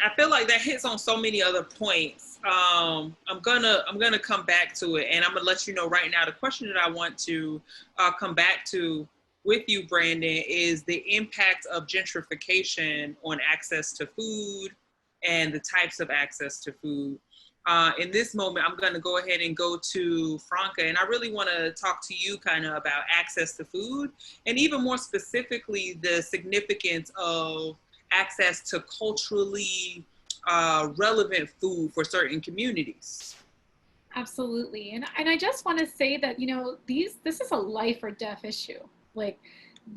I feel like that hits on so many other points. I'm gonna come back to it, and I'm gonna let you know right now. The question that I want to come back to with you, Brandon, is the impact of gentrification on access to food and the types of access to food. In this moment, I'm going to go ahead and go to Franca, and I really want to talk to you kind of about access to food, and even more specifically, the significance of access to culturally relevant food for certain communities.
Absolutely. And I just want to say that, you know, this is a life or death issue. Like,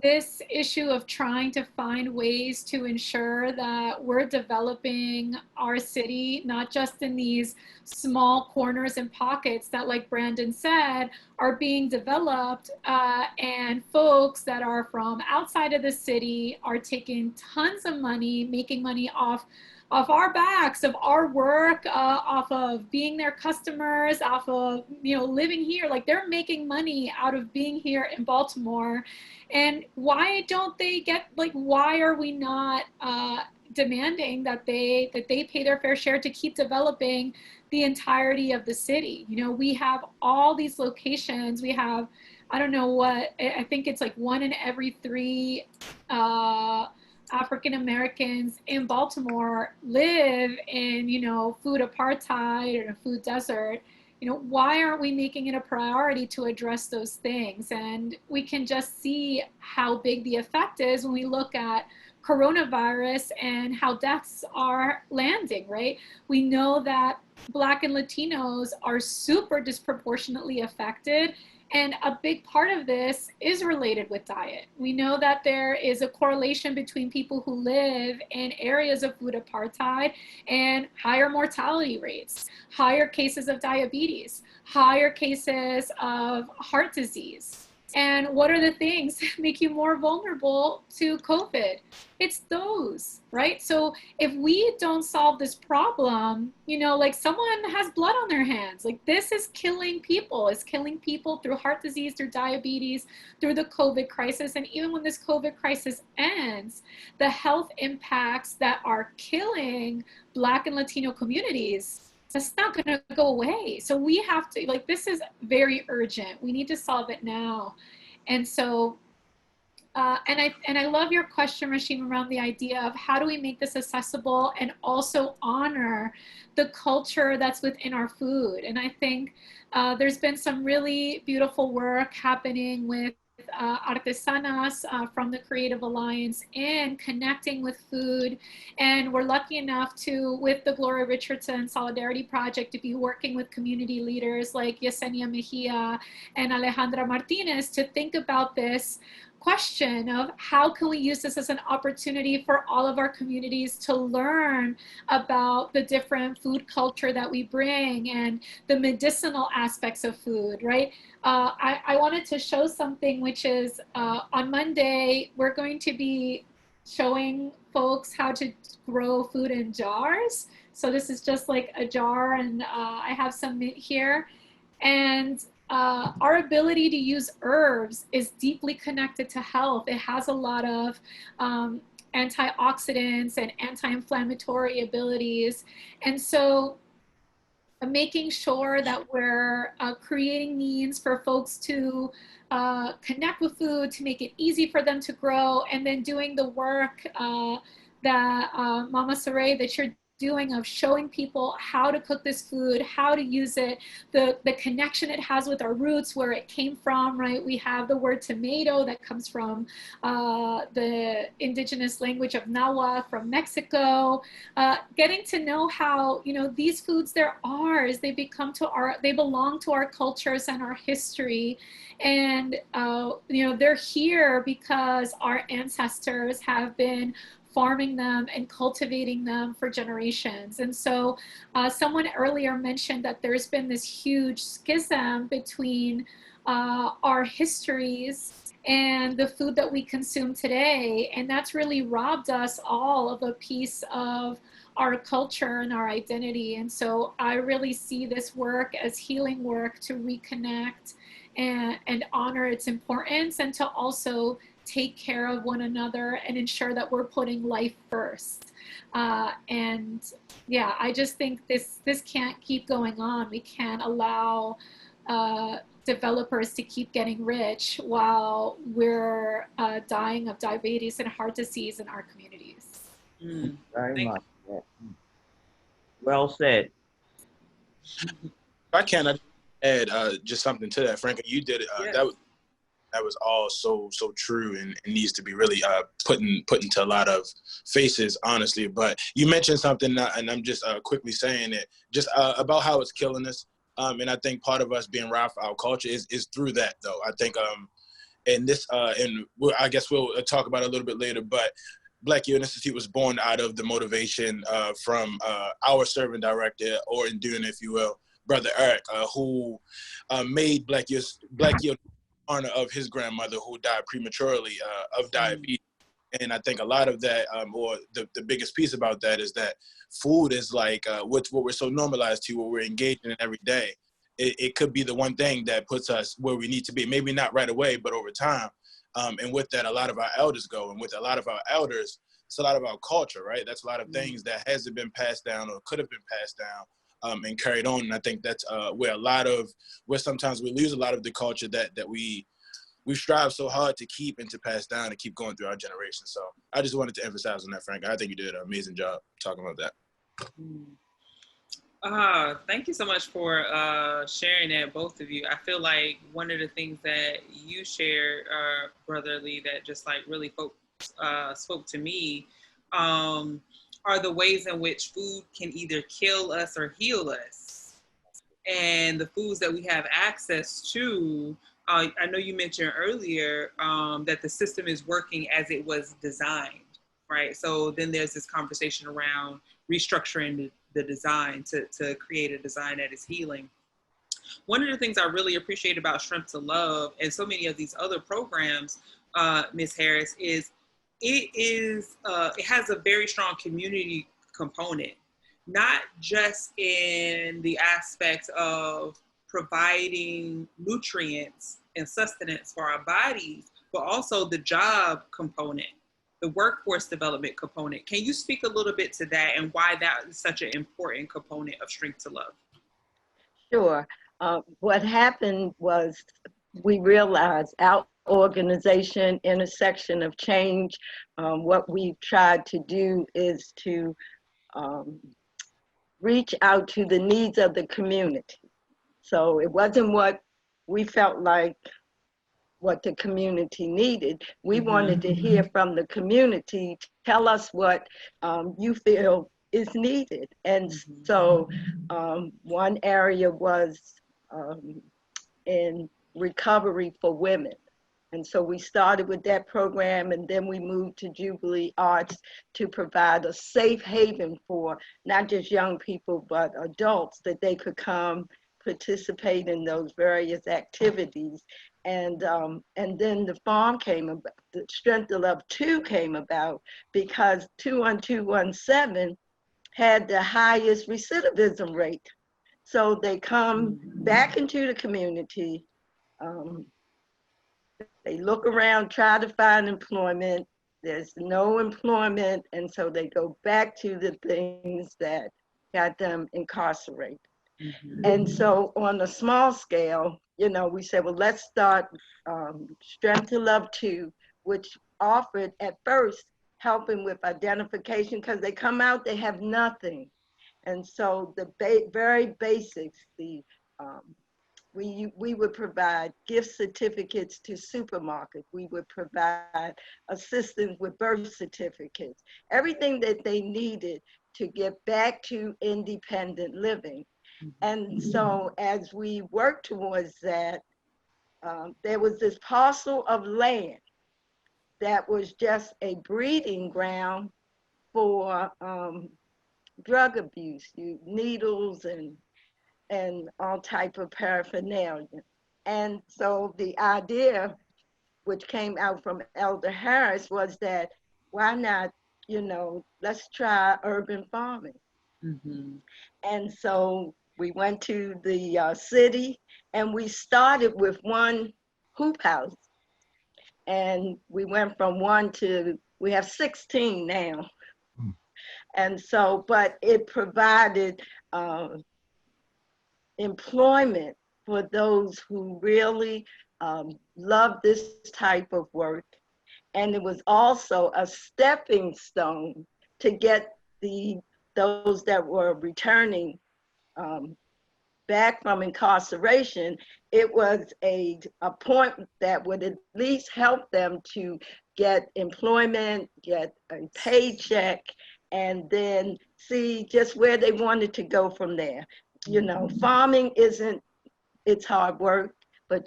this issue of trying to find ways to ensure that we're developing our city, not just in these small corners and pockets that, like Brandon said, are being developed, and folks that are from outside of the city are taking tons of money, making money off our backs, of our work, off of being their customers, off of, you know, living here. Like, they're making money out of being here in Baltimore. And why don't they get, like, why are we not demanding that they pay their fair share to keep developing the entirety of the city. You know, we have all these locations. We have, I don't know what, I think it's like 1 in every 3 African Americans in Baltimore live in, you know, food apartheid or a food desert. You know, why aren't we making it a priority to address those things? And we can just see how big the effect is when we look at coronavirus and how deaths are landing, right? We know that Black and Latinos are super disproportionately affected. And a big part of this is related with diet. We know that there is a correlation between people who live in areas of food apartheid and higher mortality rates, higher cases of diabetes, higher cases of heart disease. And what are the things that make you more vulnerable to COVID? It's those, right? So if we don't solve this problem, you know, like someone has blood on their hands, like this is killing people. It's killing people through heart disease, through diabetes, through the COVID crisis. And even when this COVID crisis ends, the health impacts that are killing Black and Latino communities, that's not going to go away. So we have to, like, this is very urgent. We need to solve it now. And so, and I love your question, Rasheem, around the idea of how do we make this accessible and also honor the culture that's within our food. And I think there's been some really beautiful work happening with artesanas from the Creative Alliance in connecting with food. And we're lucky enough to, with the Gloria Richardson Solidarity Project, to be working with community leaders like Yesenia Mejia and Alejandra Martinez to think about this question of how can we use this as an opportunity for all of our communities to learn about the different food culture that we bring and the medicinal aspects of food, right? I wanted to show something, which is on Monday, we're going to be showing folks how to grow food in jars. So this is just like a jar, and I have some mint here. And our ability to use herbs is deeply connected to health. It has a lot of antioxidants and anti-inflammatory abilities. And so making sure that we're creating means for folks to connect with food, to make it easy for them to grow, and then doing the work that Mama Saray, that you're doing of showing people how to cook this food, how to use it, the connection it has with our roots, where it came from, right? We have the word tomato that comes from the indigenous language of Nahuatl from Mexico. Getting to know how, you know, these foods, they're ours, they belong to our cultures and our history. And, you know, they're here because our ancestors have been farming them and cultivating them for generations. And so someone earlier mentioned that there's been this huge schism between our histories and the food that we consume today. And that's really robbed us all of a piece of our culture and our identity. And so I really see this work as healing work to reconnect and honor its importance, and to also take care of one another and ensure that we're putting life first. And yeah, I just think this can't keep going on. We can't allow developers to keep getting rich while we're dying of diabetes and heart disease in our communities.
Very much. Yeah. Well said.
I can add just something to that, Franca. You did it.
Yes.
That was all so true, and it needs to be really put into a lot of faces, honestly. But you mentioned something, and I'm just quickly saying it, just about how it's killing us. And I think part of us being robbed for our culture is through that, though. I think, and this, and I guess we'll talk about it a little bit later, but Black Youth Institute was born out of the motivation from our servant director, or Induna, if you will, Brother Eric, who made Black Youth honor of his grandmother, who died prematurely of diabetes. And I think a lot of that, or the biggest piece about that, is that food is like what we're so normalized to, what we're engaged in every day. It could be the one thing that puts us where we need to be. Maybe not right away, but over time. And with that, a lot of our elders go. And with a lot of our elders, it's a lot about culture, right? That's a lot of things that hasn't been passed down or could have been passed down and carried on. And I think that's where sometimes we lose a lot of the culture that we strive so hard to keep and to pass down and keep going through our generation. So I just wanted to emphasize on that, Frank. I think you did an amazing job talking about that.
Thank you so much for sharing that, both of you. I feel like one of the things that you shared, Brother Lee, that just like really spoke to me are the ways in which food can either kill us or heal us. And the foods that we have access to, I know you mentioned earlier that the system is working as it was designed, right? So then there's this conversation around restructuring the design to create a design that is healing. One of the things I really appreciate about Strength to Love and so many of these other programs, Ms. Harris, is it has a very strong community component, not just in the aspect of providing nutrients and sustenance for our bodies, but also the job component, the workforce development component. Can you speak a little bit to that and why that is such an important component of Strength to Love?
Sure. What happened was we realized our organization, Intersection of Change, what we've tried to do is to reach out to the needs of the community. So it wasn't what we felt like what the community needed. We wanted to hear from the community, tell us what you feel is needed. And so one area was in recovery for women. And so we started with that program, and then we moved to Jubilee Arts to provide a safe haven for not just young people, but adults, that they could come participate in those various activities. And then the farm came about, the Strength to Love 2 came about because 21217 had the highest recidivism rate. So they come back into the community, they look around, try to find employment, there's no employment, and so they go back to the things that got them incarcerated. And so on a small scale, you know, we said, well, let's start Strength to Love 2, which offered at first helping with identification, because they come out, they have nothing. And so the very basics, we would provide gift certificates to supermarkets. We would provide assistance with birth certificates, everything that they needed to get back to independent living. And so as we worked towards that, there was this parcel of land that was just a breeding ground for drug abuse, needles and all type of paraphernalia. And so the idea, which came out from Elder Harris, was that why not, you know, let's try urban farming. And so we went to the city, and we started with one hoop house. And we went from one to, we have 16 now. And so, but it provided employment for those who really love this type of work. And it was also a stepping stone to get those that were returning back from incarceration. It was a point that would at least help them to get employment, get a paycheck, and then see just where they wanted to go from there. You know, farming it's hard work,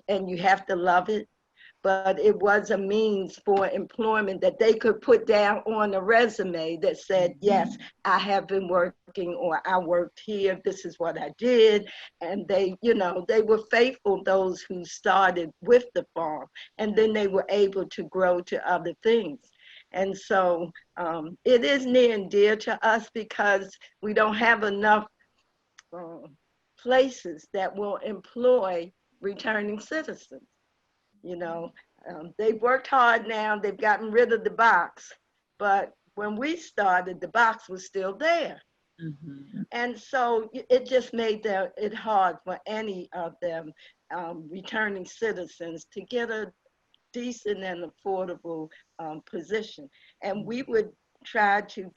and you have to love it, but it was a means for employment that they could put down on a resume that said, yes, I have been working, or I worked here, this is what I did. And they, you know, they were faithful, those who started with the farm, and then they were able to grow to other things. And so it is near and dear to us because we don't have enough places that will employ returning citizens. You know, they've worked hard now, they've gotten rid of the box, but when we started, the box was still there.
Mm-hmm.
And so it just made it hard for any of them returning citizens to get a decent and affordable position. And we would try to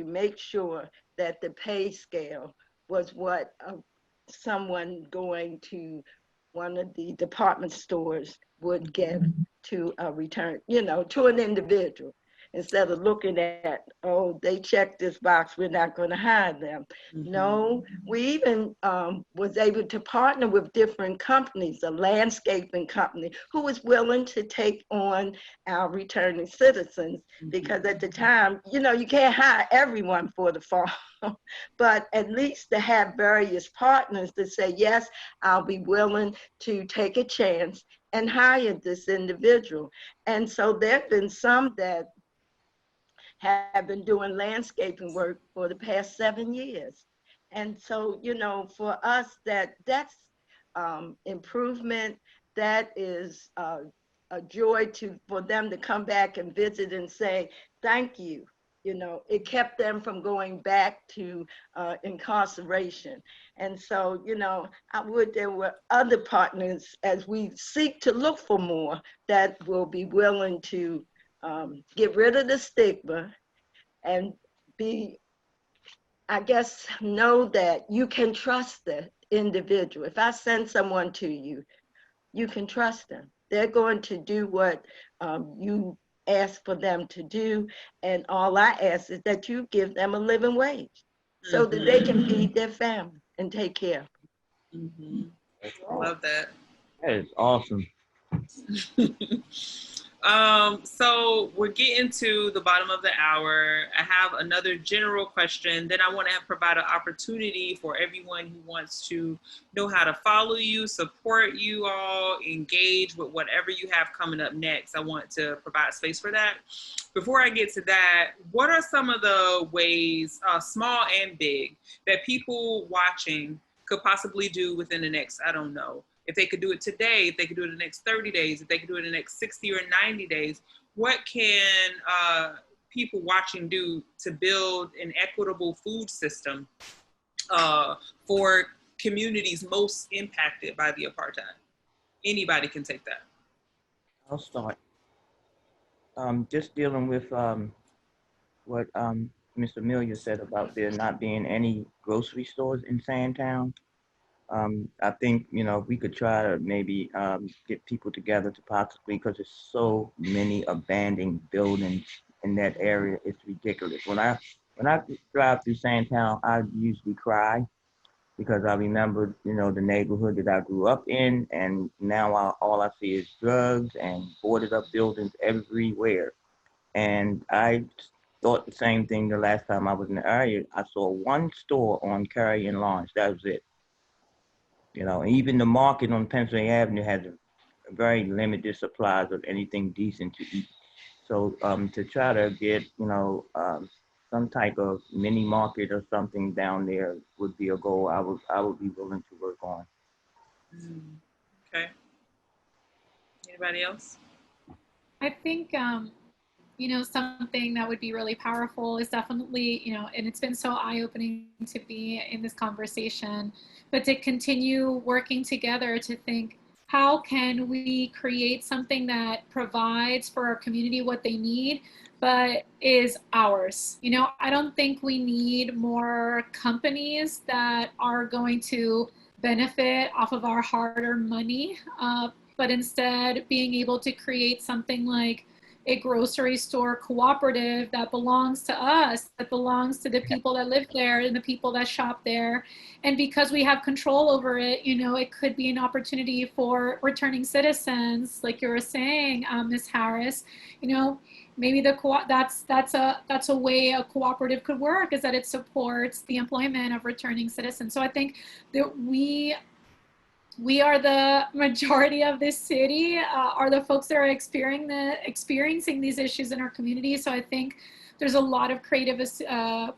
make sure that the pay scale was what someone going to one of the department stores would get to a return, to an individual. Instead of looking at, oh, they checked this box, we're not going to hire them.
Mm-hmm.
No, we even was able to partner with different companies, a landscaping company who was willing to take on our returning citizens, because at the time, you can't hire everyone for the farm, but at least to have various partners to say, yes, I'll be willing to take a chance and hire this individual. And so there have been some that have been doing landscaping work for the past 7 years. And so, for us, that's improvement. That is a joy for them to come back and visit and say, thank you. It kept them from going back to incarceration. And so, there were other partners as we seek to look for more that will be willing to get rid of the stigma and know that you can trust the individual. If I send someone to you, you can trust them. They're going to do what you ask for them to do. And all I ask is that you give them a living wage so that they can feed their family and take care of them.
Mm-hmm. Love that.
That is awesome.
So we're getting to the bottom of the hour. I have another general question. Then I want to provide an opportunity for everyone who wants to know how to follow you, support you all, engage with whatever you have coming up next. I want to provide space for that. Before I get to that, what are some of the ways, small and big, that people watching could possibly do within the next, I don't know, if they could do it today, if they could do it in the next 30 days, if they could do it in the next 60 or 90 days, what can people watching do to build an equitable food system for communities most impacted by the apartheid? Anybody can take that.
I'll start. Just dealing with what Ms. Amelia said about there not being any grocery stores in Sandtown. I think, we could try to maybe get people together to possibly, because there's so many abandoned buildings in that area, it's ridiculous. When I drive through Sandtown, I usually cry because I remember, the neighborhood that I grew up in, and now all I see is drugs and boarded up buildings everywhere. And I thought the same thing the last time I was in the area. I saw one store on Carey and Lawrence, that was it. Even the market on Pennsylvania Avenue has a very limited supplies of anything decent to eat. So to try to get, some type of mini market or something down there would be a goal I would be willing to work on.
Okay. Anybody else?
I think, something that would be really powerful is definitely, and it's been so eye-opening to be in this conversation, but to continue working together to think, how can we create something that provides for our community what they need, but is ours? I don't think we need more companies that are going to benefit off of our hard-earned money, but instead being able to create something like a grocery store cooperative that belongs to us, that belongs to the people that live there and the people that shop there. And because we have control over it, it could be an opportunity for returning citizens, like you were saying, Ms. Harris. Maybe that's a way a cooperative could work, is that it supports the employment of returning citizens. So I think that we are the majority of this city, are the folks that are experiencing these issues in our community. So I think there's a lot of creative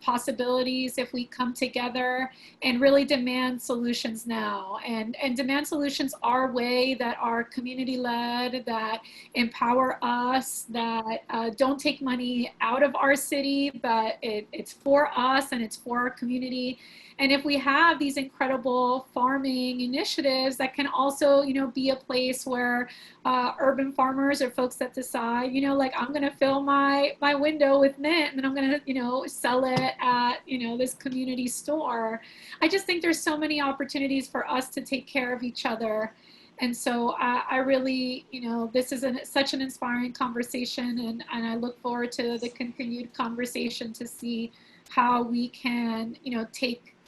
possibilities if we come together and really demand solutions now. And demand solutions our way that are community-led, that empower us, that don't take money out of our city, but it's for us and it's for our community. And if we have these incredible farming initiatives that can also, be a place where urban farmers or folks that decide, like, I'm going to fill my window with mint and then I'm going to, sell it at, this community store. I just think there's so many opportunities for us to take care of each other. And so I really, this is such an inspiring conversation, and I look forward to the continued conversation to see how we can,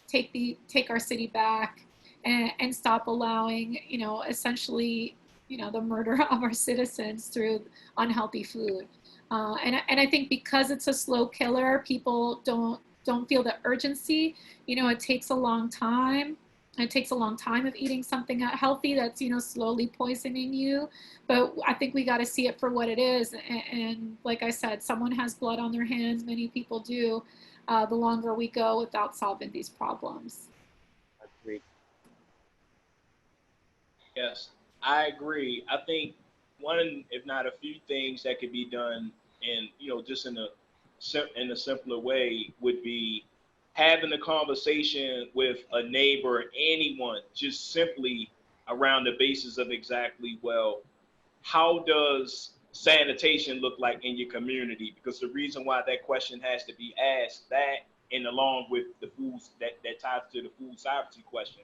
take our city back and stop allowing, essentially, the murder of our citizens through unhealthy food. And I think because it's a slow killer, people don't feel the urgency. It takes a long time. It takes a long time of eating something healthy that's, slowly poisoning you. But I think we got to see it for what it is. And like I said, someone has blood on their hands. Many people do. The longer we go without solving these problems.
Agreed. Yes, I agree. I think one, if not a few things that could be done, and just in a simpler way, would be having a conversation with a neighbor, anyone, just simply around the basis of exactly, well, how does sanitation look like in your community? Because the reason why that question has to be asked, that and along with the foods that ties to the food sovereignty question,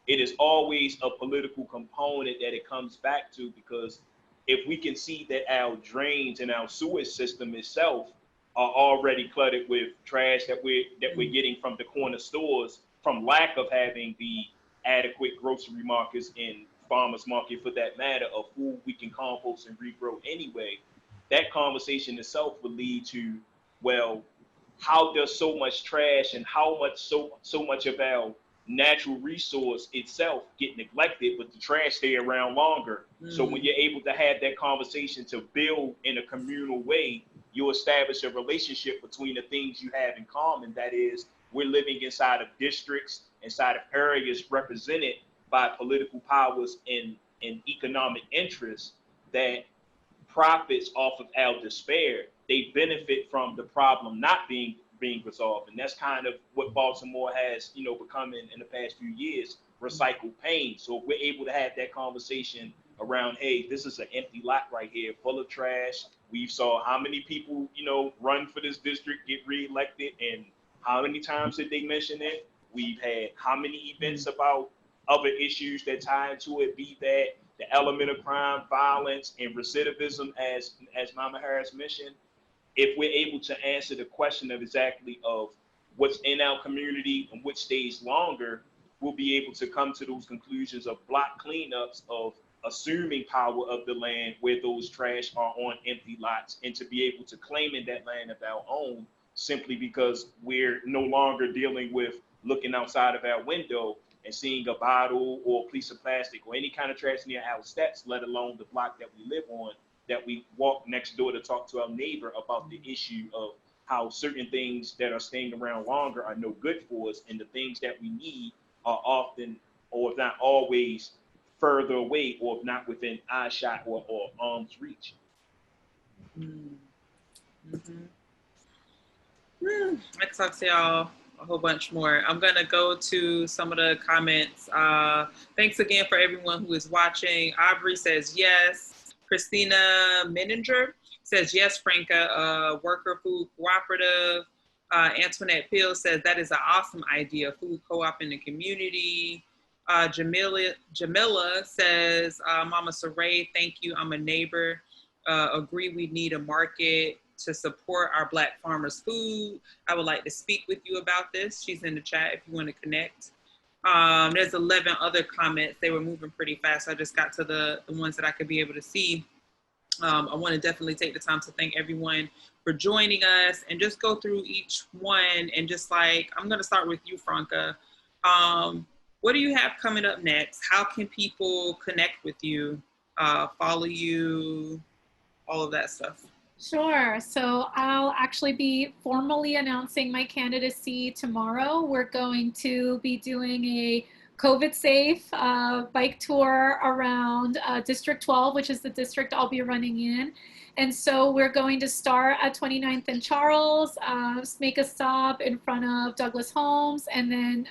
it is always a political component that it comes back to, because if we can see that our drains and our sewage system itself are already cluttered with trash that we're getting from the corner stores, from lack of having the adequate grocery markets and farmers market, for that matter, of food we can compost and regrow anyway, that conversation itself would lead to, well, how does so much trash and how much so much of our natural resource itself get neglected, but the trash stay around longer? So when you're able to have that conversation to build in a communal way, you establish a relationship between the things you have in common. That is, we're living inside of districts, inside of areas represented by political powers and economic interests that profits off of our despair. They benefit from the problem not being resolved. And that's kind of what Baltimore has, become in the past few years, recycled pain. So if we're able to have that conversation around, hey, this is an empty lot right here full of trash. We saw how many people, run for this district, get reelected, and how many times did they mention it? We've had how many events about other issues that tie into it, be that the element of crime, violence, and recidivism, as Mama Harris mentioned. If we're able to answer the question of exactly of what's in our community and which stays longer, we'll be able to come to those conclusions of block cleanups, of assuming power of the land where those trash are on empty lots, and to be able to claim in that land of our own, simply because we're no longer dealing with looking outside of our window and seeing a bottle or a piece of plastic or any kind of trash near our steps, let alone the block that we live on, that we walk next door to talk to our neighbor about the issue of how certain things that are staying around longer are no good for us, and the things that we need are often, or if not always, further away, or if not within eyeshot or arm's reach.
I can talk to y'all a whole bunch more. I'm going to go to some of the comments. Thanks again for everyone who is watching. Aubrey says yes. Christina Menninger says yes, Franca, worker food cooperative. Antoinette Peel says that is an awesome idea, food co-op in the community. Jamila says, Mama Saray, thank you, I'm a neighbor. Agree we need a market to support our Black farmers' food. I would like to speak with you about this. She's in the chat if you want to connect. There's 11 other comments. They were moving pretty fast. I just got to the ones that I could be able to see. I want to definitely take the time to thank everyone for joining us and just go through each one. And just like, I'm going to start with you, Franca. What do you have coming up next? How can people connect with you, follow you, all of that stuff?
Sure. So I'll actually be formally announcing my candidacy tomorrow. We're going to be doing a COVID-safe bike tour around District 12, which is the district I'll be running in. And so we're going to start at 29th and Charles, make a stop in front of Douglas Homes, and then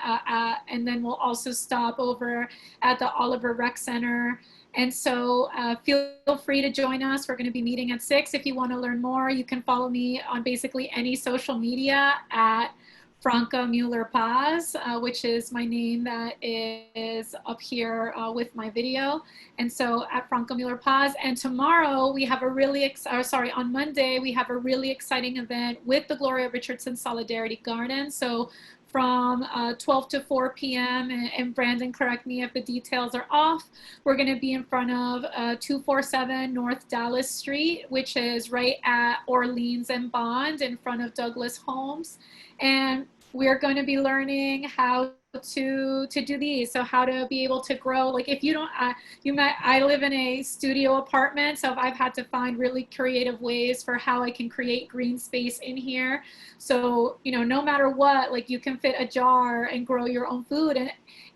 we'll also stop over at the Oliver Rec Center. And so feel free to join us. We're going to be meeting at 6. If you want to learn more, you can follow me on basically any social media at Franca Muller Paz, which is my name that is up here with my video. And so at Franca Muller Paz. And tomorrow we have a really, on Monday, we have a really exciting event with the Gloria Richardson Solidarity Gardens. So from 12 to 4 p.m. And Brandon, correct me if the details are off. We're going to be in front of 247 North Dallas Street, which is right at Orleans and Bond in front of Douglas Homes. And we're going to be learning how to do these. So how to be able to grow. Like if you don't, I live in a studio apartment, so I've had to find really creative ways for how I can create green space in here. So, you know, no matter what, like you can fit a jar and grow your own food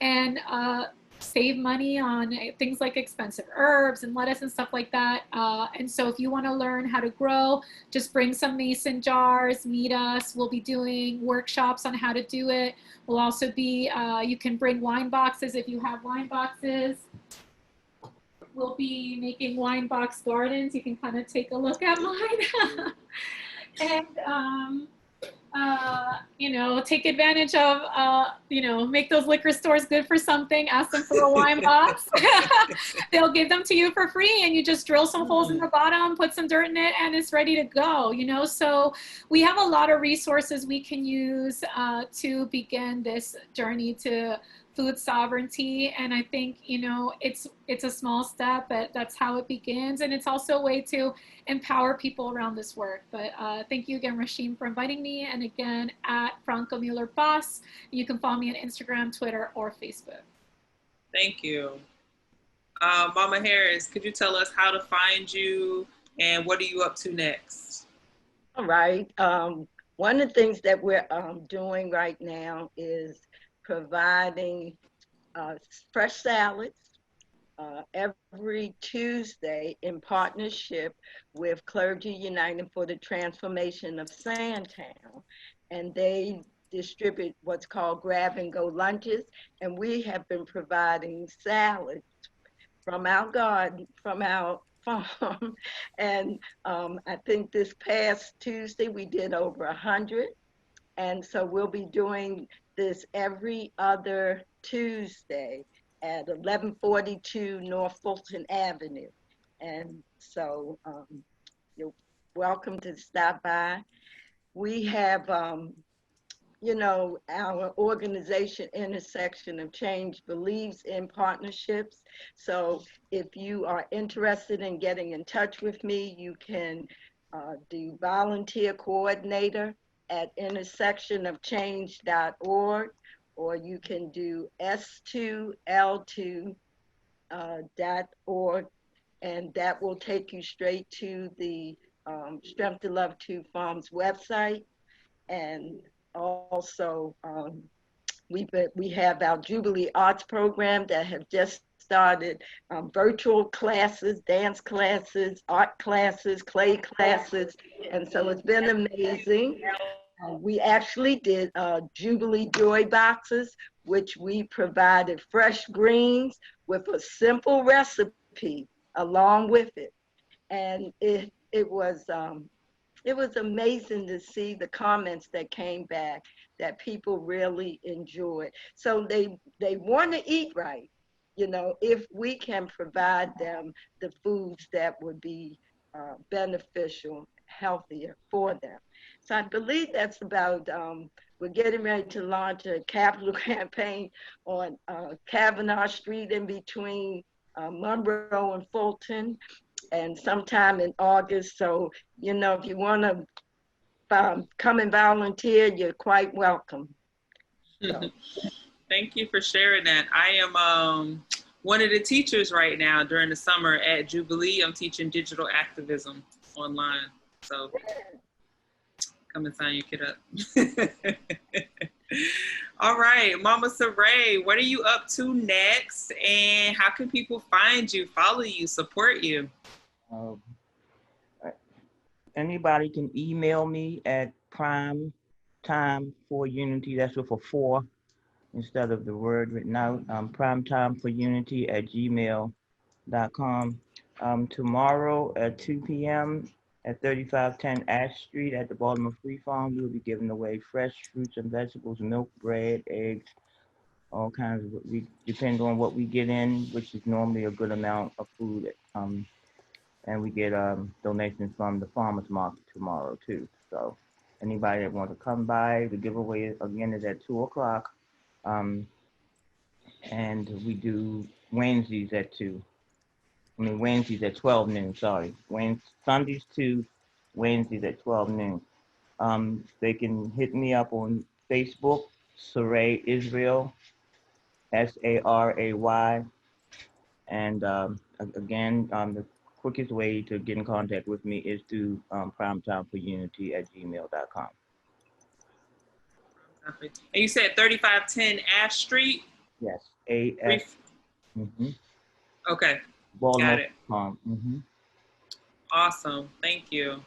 and save money on things like expensive herbs and lettuce and stuff like that. And so if you want to learn how to grow, just bring some mason jars, meet us. We'll be doing workshops on how to do it. We'll also be, you can bring wine boxes if you have wine boxes. We'll be making wine box gardens. You can kind of take a look at mine. And, you know, take advantage of, you know, make those liquor stores good for something. Ask them for a wine box. They'll give them to you for free, and you just drill some holes in the bottom, put some dirt in it, and it's ready to go, you know. So we have a lot of resources we can use to begin this journey to food sovereignty. And I think, you know, it's a small step, but that's how it begins. And it's also a way to empower people around this work. But thank you again, Rasheem, for inviting me. And again, at Franca Muller Paz. You can follow me on Instagram, Twitter, or Facebook.
Thank you. Mama Harris, could you tell us how to find you and what are you up to next?
All right. One of the things that we're doing right now is providing fresh salads every Tuesday in partnership with Clergy United for the Transformation of Sandtown. And they distribute what's called grab and go lunches. And we have been providing salads from our garden, from our farm. And I think this past Tuesday, we did over 100. And so we'll be doing this every other Tuesday at 1142 North Fulton Avenue. And so you're welcome to stop by. We have, you know, our organization Intersection of Change believes in partnerships. So if you are interested in getting in touch with me, you can do volunteer coordinator at intersectionofchange.org, or you can do s2l2.org, and that will take you straight to the Strength to Love 2 Farms website. And also we have our Jubilee Arts program that have just started virtual classes, dance classes, art classes, clay classes, and so it's been amazing. We actually did Jubilee Joy boxes, which we provided fresh greens with a simple recipe along with it. And it was amazing to see the comments that came back that people really enjoyed. So they want to eat right, you know, if we can provide them the foods that would be beneficial, healthier for them. So I believe that's about, we're getting ready to launch a capital campaign on Kavanaugh Street in between Monroe and Fulton, and sometime in August. So, you know, if you want to come and volunteer, you're quite welcome. So.
Thank you for sharing that. I am one of the teachers right now during the summer at Jubilee. I'm teaching digital activism online. So come and sign your kid up. All right, Mama Saray, what are you up to next? And how can people find you, follow you, support you?
Anybody can email me at primetimeforunity, that's with a 4 instead of the word written out, primetimeforunity@gmail.com. Tomorrow at 2 p.m. at 3510 Ash Street at the Baltimore Free Farm, we'll be giving away fresh fruits and vegetables, milk, bread, eggs, all kinds of, we depend on what we get in, which is normally a good amount of food. And we get donations from the farmers market tomorrow too. So anybody that wants to come by, the giveaway again is at 2 o'clock. And we do Wednesdays at 2. Wednesdays at 12 noon, sorry. Sundays 2, Wednesdays at 12 noon. They can hit me up on Facebook, Saray Israel, Saray. And again, the quickest way to get in contact with me is through primetimeforunity@gmail.com.
And you said 3510 Ash Street?
Yes, AS.
Okay,
Baltimore.
got it. Awesome, thank you.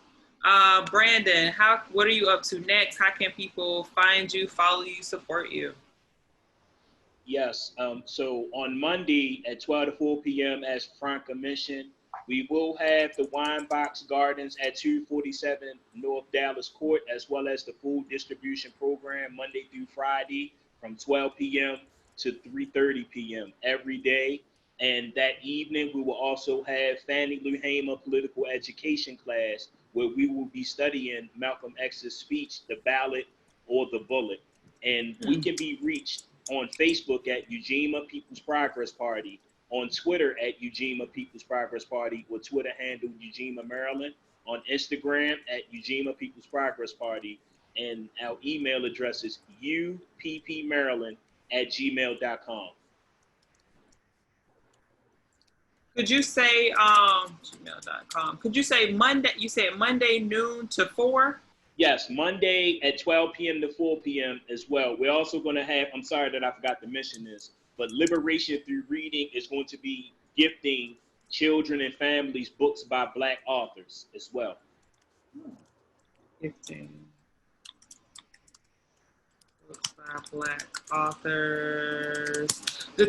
Brandon, what are you up to next? How can people find you, follow you, support you?
Yes, so on Monday at 12 to 4 p.m., as Franca mentioned, we will have the Wine Box Gardens at 247 North Dallas Court, as well as the food distribution program Monday through Friday from 12 p.m. to 3:30 p.m. every day. And that evening, we will also have Fannie Lou Hamer political education class, where we will be studying Malcolm X's speech, The Ballot or the Bullet. And we can be reached on Facebook at Ujima People's Progress Party, on Twitter at Ujima People's Progress Party, with Twitter handle Ujima Maryland, on Instagram at Ujima People's Progress Party, and our email address is uppmaryland@gmail.com.
Could you say gmail.com? Could you say Monday? You said Monday noon to 4?
Yes, Monday at 12 p.m. to 4 p.m. as well. We're also going to have, I'm sorry that I forgot to mention this, but Liberation Through Reading is going to be gifting children and families books by Black authors as well.
Gifting books by Black authors. The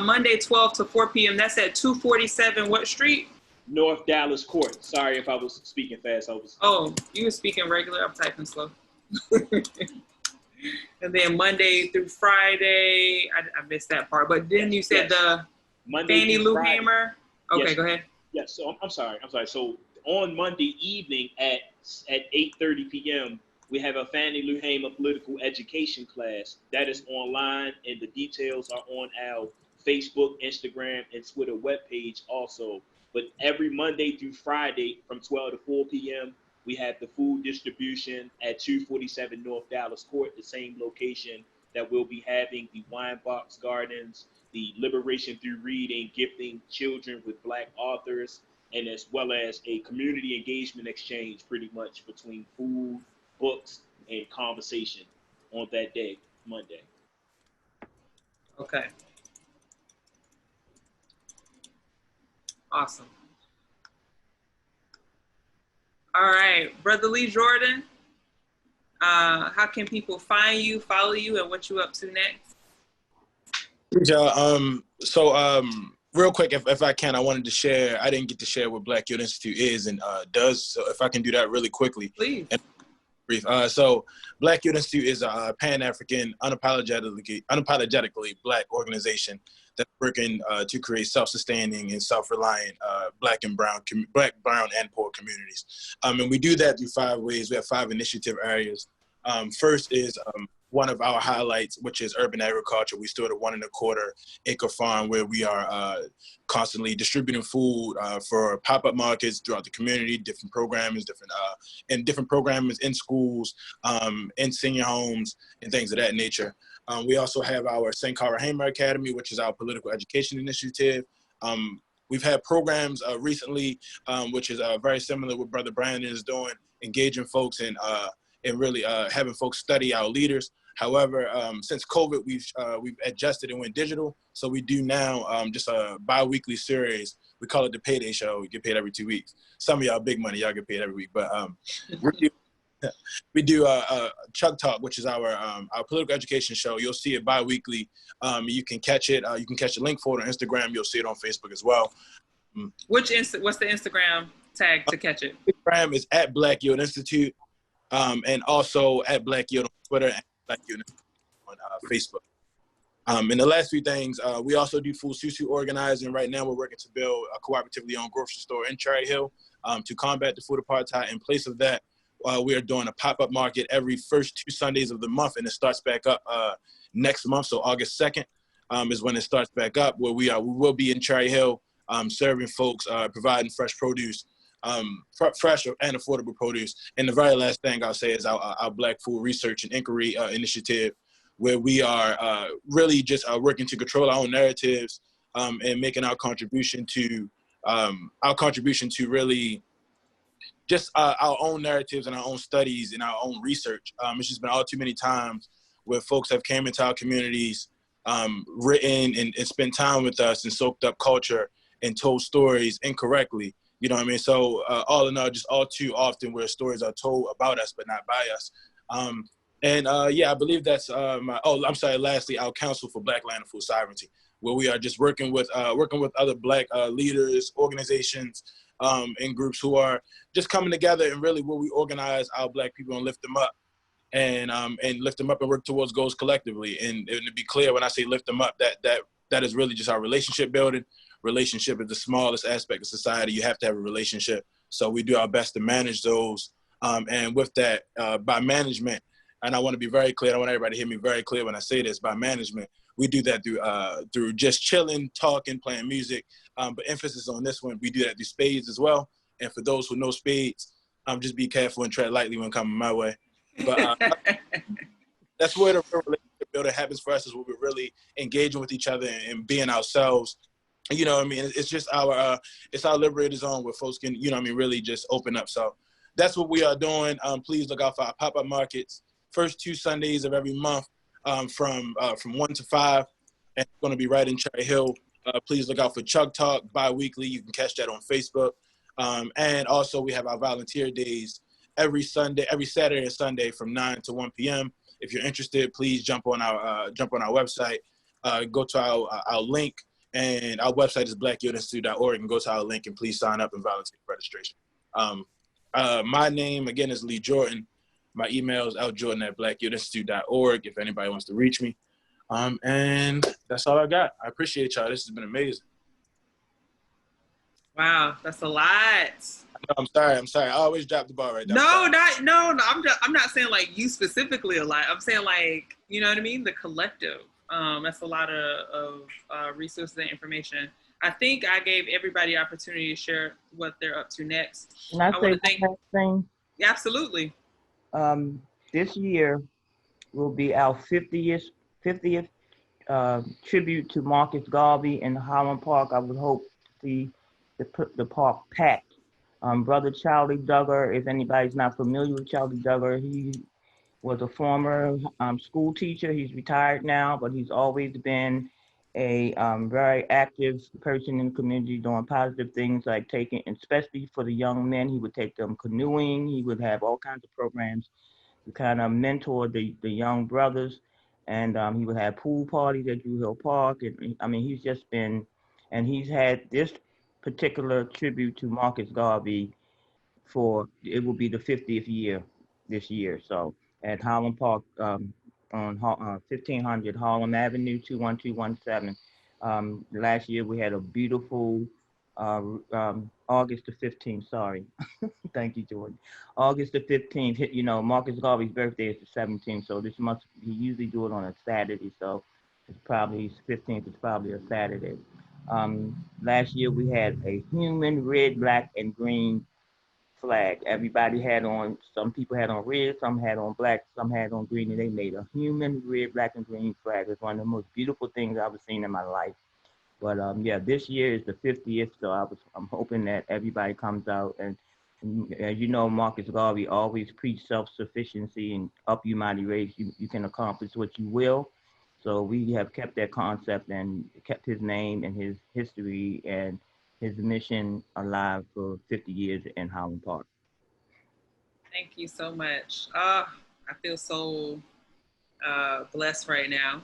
Monday 12 to 4 p.m. That's at 247 what street?
North Dallas Court. Sorry if I was speaking fast.
Oh, you were speaking regular. I'm typing slow. And then Monday through Friday, I missed that part. But then you said the Fannie Lou Hamer. Okay, yes. Go ahead.
Yes. So I'm sorry. So on Monday evening at 8:30 p.m. we have a Fannie Lou Hamer political education class that is online, and the details are on our Facebook, Instagram, and Twitter webpage also. But every Monday through Friday from 12 to 4 p.m., we have the food distribution at 247 North Dallas Court, the same location that we'll be having the Wine Box Gardens, the Liberation Through Reading, gifting children with Black authors, and as well as a community engagement exchange pretty much between food, books, and conversation on that day, Monday.
Okay. Awesome. All right, Brother Lee Jordan, how can people find you, follow you, and what you up to next?
Real quick, if I can, I wanted to share, I didn't get to share what Black Youth Institute is and does, so if I can do that really quickly.
Please.
And brief. So Black Youth Institute is a Pan-African, unapologetically Black organization that's working to create self-sustaining and self-reliant Black, brown, and poor communities. And we do that through 5 ways. We have 5 initiative areas. First is one of our highlights, which is urban agriculture. We start a 1.25 acre farm where we are constantly distributing food for pop-up markets throughout the community, different programs, different programs in schools, in senior homes, and things of that nature. We also have our St. Cara Hamer Academy, which is our political education initiative. We've had programs recently, which is very similar to what Brother Brandon is doing, engaging folks and really having folks study our leaders. However, since COVID, we've adjusted and went digital. So we do now just a bi-weekly series. We call it the Payday Show. We get paid every 2 weeks. Some of y'all big money, y'all get paid every week. But we do Chug Talk, which is our political education show. You'll see it bi-weekly. You can catch it. You can catch the link for it on Instagram. You'll see it on Facebook as well.
What's the Instagram tag to catch it?
Instagram is at Black Yield Institute, and also at Black Yield on Twitter and Black Yield on Facebook. And the last few things, we also do food susu organizing. Right now, we're working to build a cooperatively owned grocery store in Cherry Hill to combat the food apartheid. In place of that, we are doing a pop-up market every first 2 Sundays of the month, and it starts back up next month. So August 2nd is when it starts back up, where we will be in Cherry Hill serving folks, providing fresh produce, fresh and affordable produce. And the very last thing I'll say is our Black Food Research and Inquiry Initiative, where we are really just working to control our own narratives and making our contribution to really just our own narratives and our own studies and our own research. It's just been all too many times where folks have came into our communities, written and spent time with us and soaked up culture and told stories incorrectly. You know what I mean? So all in all, just all too often where stories are told about us but not by us. I believe that's lastly, our Council for Black Land and Food Sovereignty, where we are just working with other Black leaders, organizations, and groups who are just coming together and really where we organize our Black people and lift them up and lift them up and work towards goals collectively. And to be clear, when I say lift them up, that is really just our relationship building. Relationship is the smallest aspect of society. You have to have a relationship. So we do our best to manage those. And with that, by management, and I want to be very clear, I want everybody to hear me very clear when I say this, by management, we do that through just chilling, talking, playing music. But emphasis on this one, we do that through spades as well. And for those who know spades, just be careful and tread lightly when coming my way. But that's where the real relationship building happens for us, is where we're really engaging with each other and being ourselves. You know what I mean? It's just it's our liberated zone where folks can, really just open up. So that's what we are doing. Please look out for our pop-up markets. First 2 Sundays of every month from 1 to 5. And it's going to be right in Cherry Hill. Please look out for Chug Talk bi-weekly. You can catch that on Facebook. And also we have our volunteer days every Saturday and Sunday from 9 to 1 p.m. If you're interested, please jump on our website, go to our link. And our website is blackyieldinstitute.org, and go to our link and please sign up and volunteer for registration. My name, again, is Lee Jordan. My email is ljordan@blackyieldinstitute.org if anybody wants to reach me. And that's all I got. I appreciate y'all. This has been amazing.
Wow, that's a lot.
I'm sorry. I always drop the ball right there.
No. I'm not saying like you specifically a lot. I'm saying like, you know what I mean? The collective. That's a lot of resources and information. I think I gave everybody opportunity to share what they're up to next.
Can I say one last thing?
Yeah, absolutely.
This year will be our 50th tribute to Marcus Garvey in Highland Park. I would hope to see the park packed. Brother Charlie Duggar, if anybody's not familiar with Charlie Duggar, he was a former school teacher. He's retired now, but he's always been a very active person in the community, doing positive things like taking, especially for the young men, he would take them canoeing. He would have all kinds of programs to kind of mentor the young brothers. And he would have pool parties at Drew Hill Park. And I mean, he's just been, and he's had this particular tribute to Marcus Garvey it will be the 50th year this year. So at Highland Park on 1500 Harlem Avenue, 21217. Last year we had a beautiful August the 15th, sorry. Thank you, Jordan. August the 15th, Marcus Garvey's birthday is the 17th, so he usually do it on a Saturday, so it's probably 15th, it's probably a Saturday. Last year we had a human red, black, and green flag. Everybody had on, some people had on red, some had on black, some had on green, and they made a human red, black, and green flag. It's one of the most beautiful things I've ever seen in my life. But yeah, this year is the 50th, so I'm hoping that everybody comes out. And as you know, Marcus Garvey always preached self-sufficiency and up you mighty race. You can accomplish what you will. So we have kept that concept and kept his name and his history and his mission alive for 50 years in Highland Park.
Thank you so much. I feel so blessed right now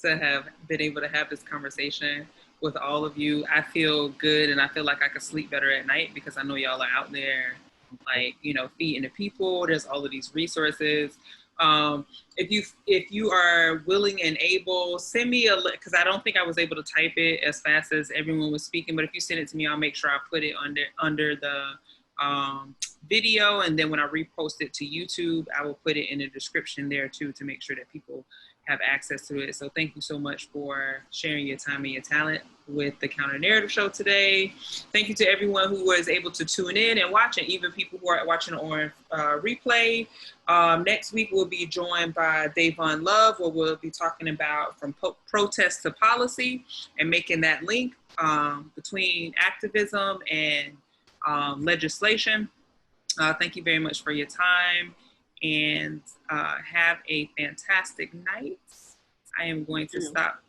to have been able to have this conversation with all of you. I feel good, and I feel like I could sleep better at night because I know y'all are out there, like, you know, feeding the people. There's all of these resources. If you are willing and able, send me a link, because I don't think I was able to type it as fast as everyone was speaking. But if you send it to me, I'll make sure I put it under the video, and then when I repost it to YouTube, I will put it in the description there too, to make sure that people have access to it. So thank you so much for sharing your time and your talent with the Counter Narrative Show today. Thank you to everyone who was able to tune in and watch, and even people who are watching on replay. Next week, we'll be joined by Davon Love, where we'll be talking about from protest to policy and making that link between activism and legislation. Thank you very much for your time, and have a fantastic night. I am going to stop.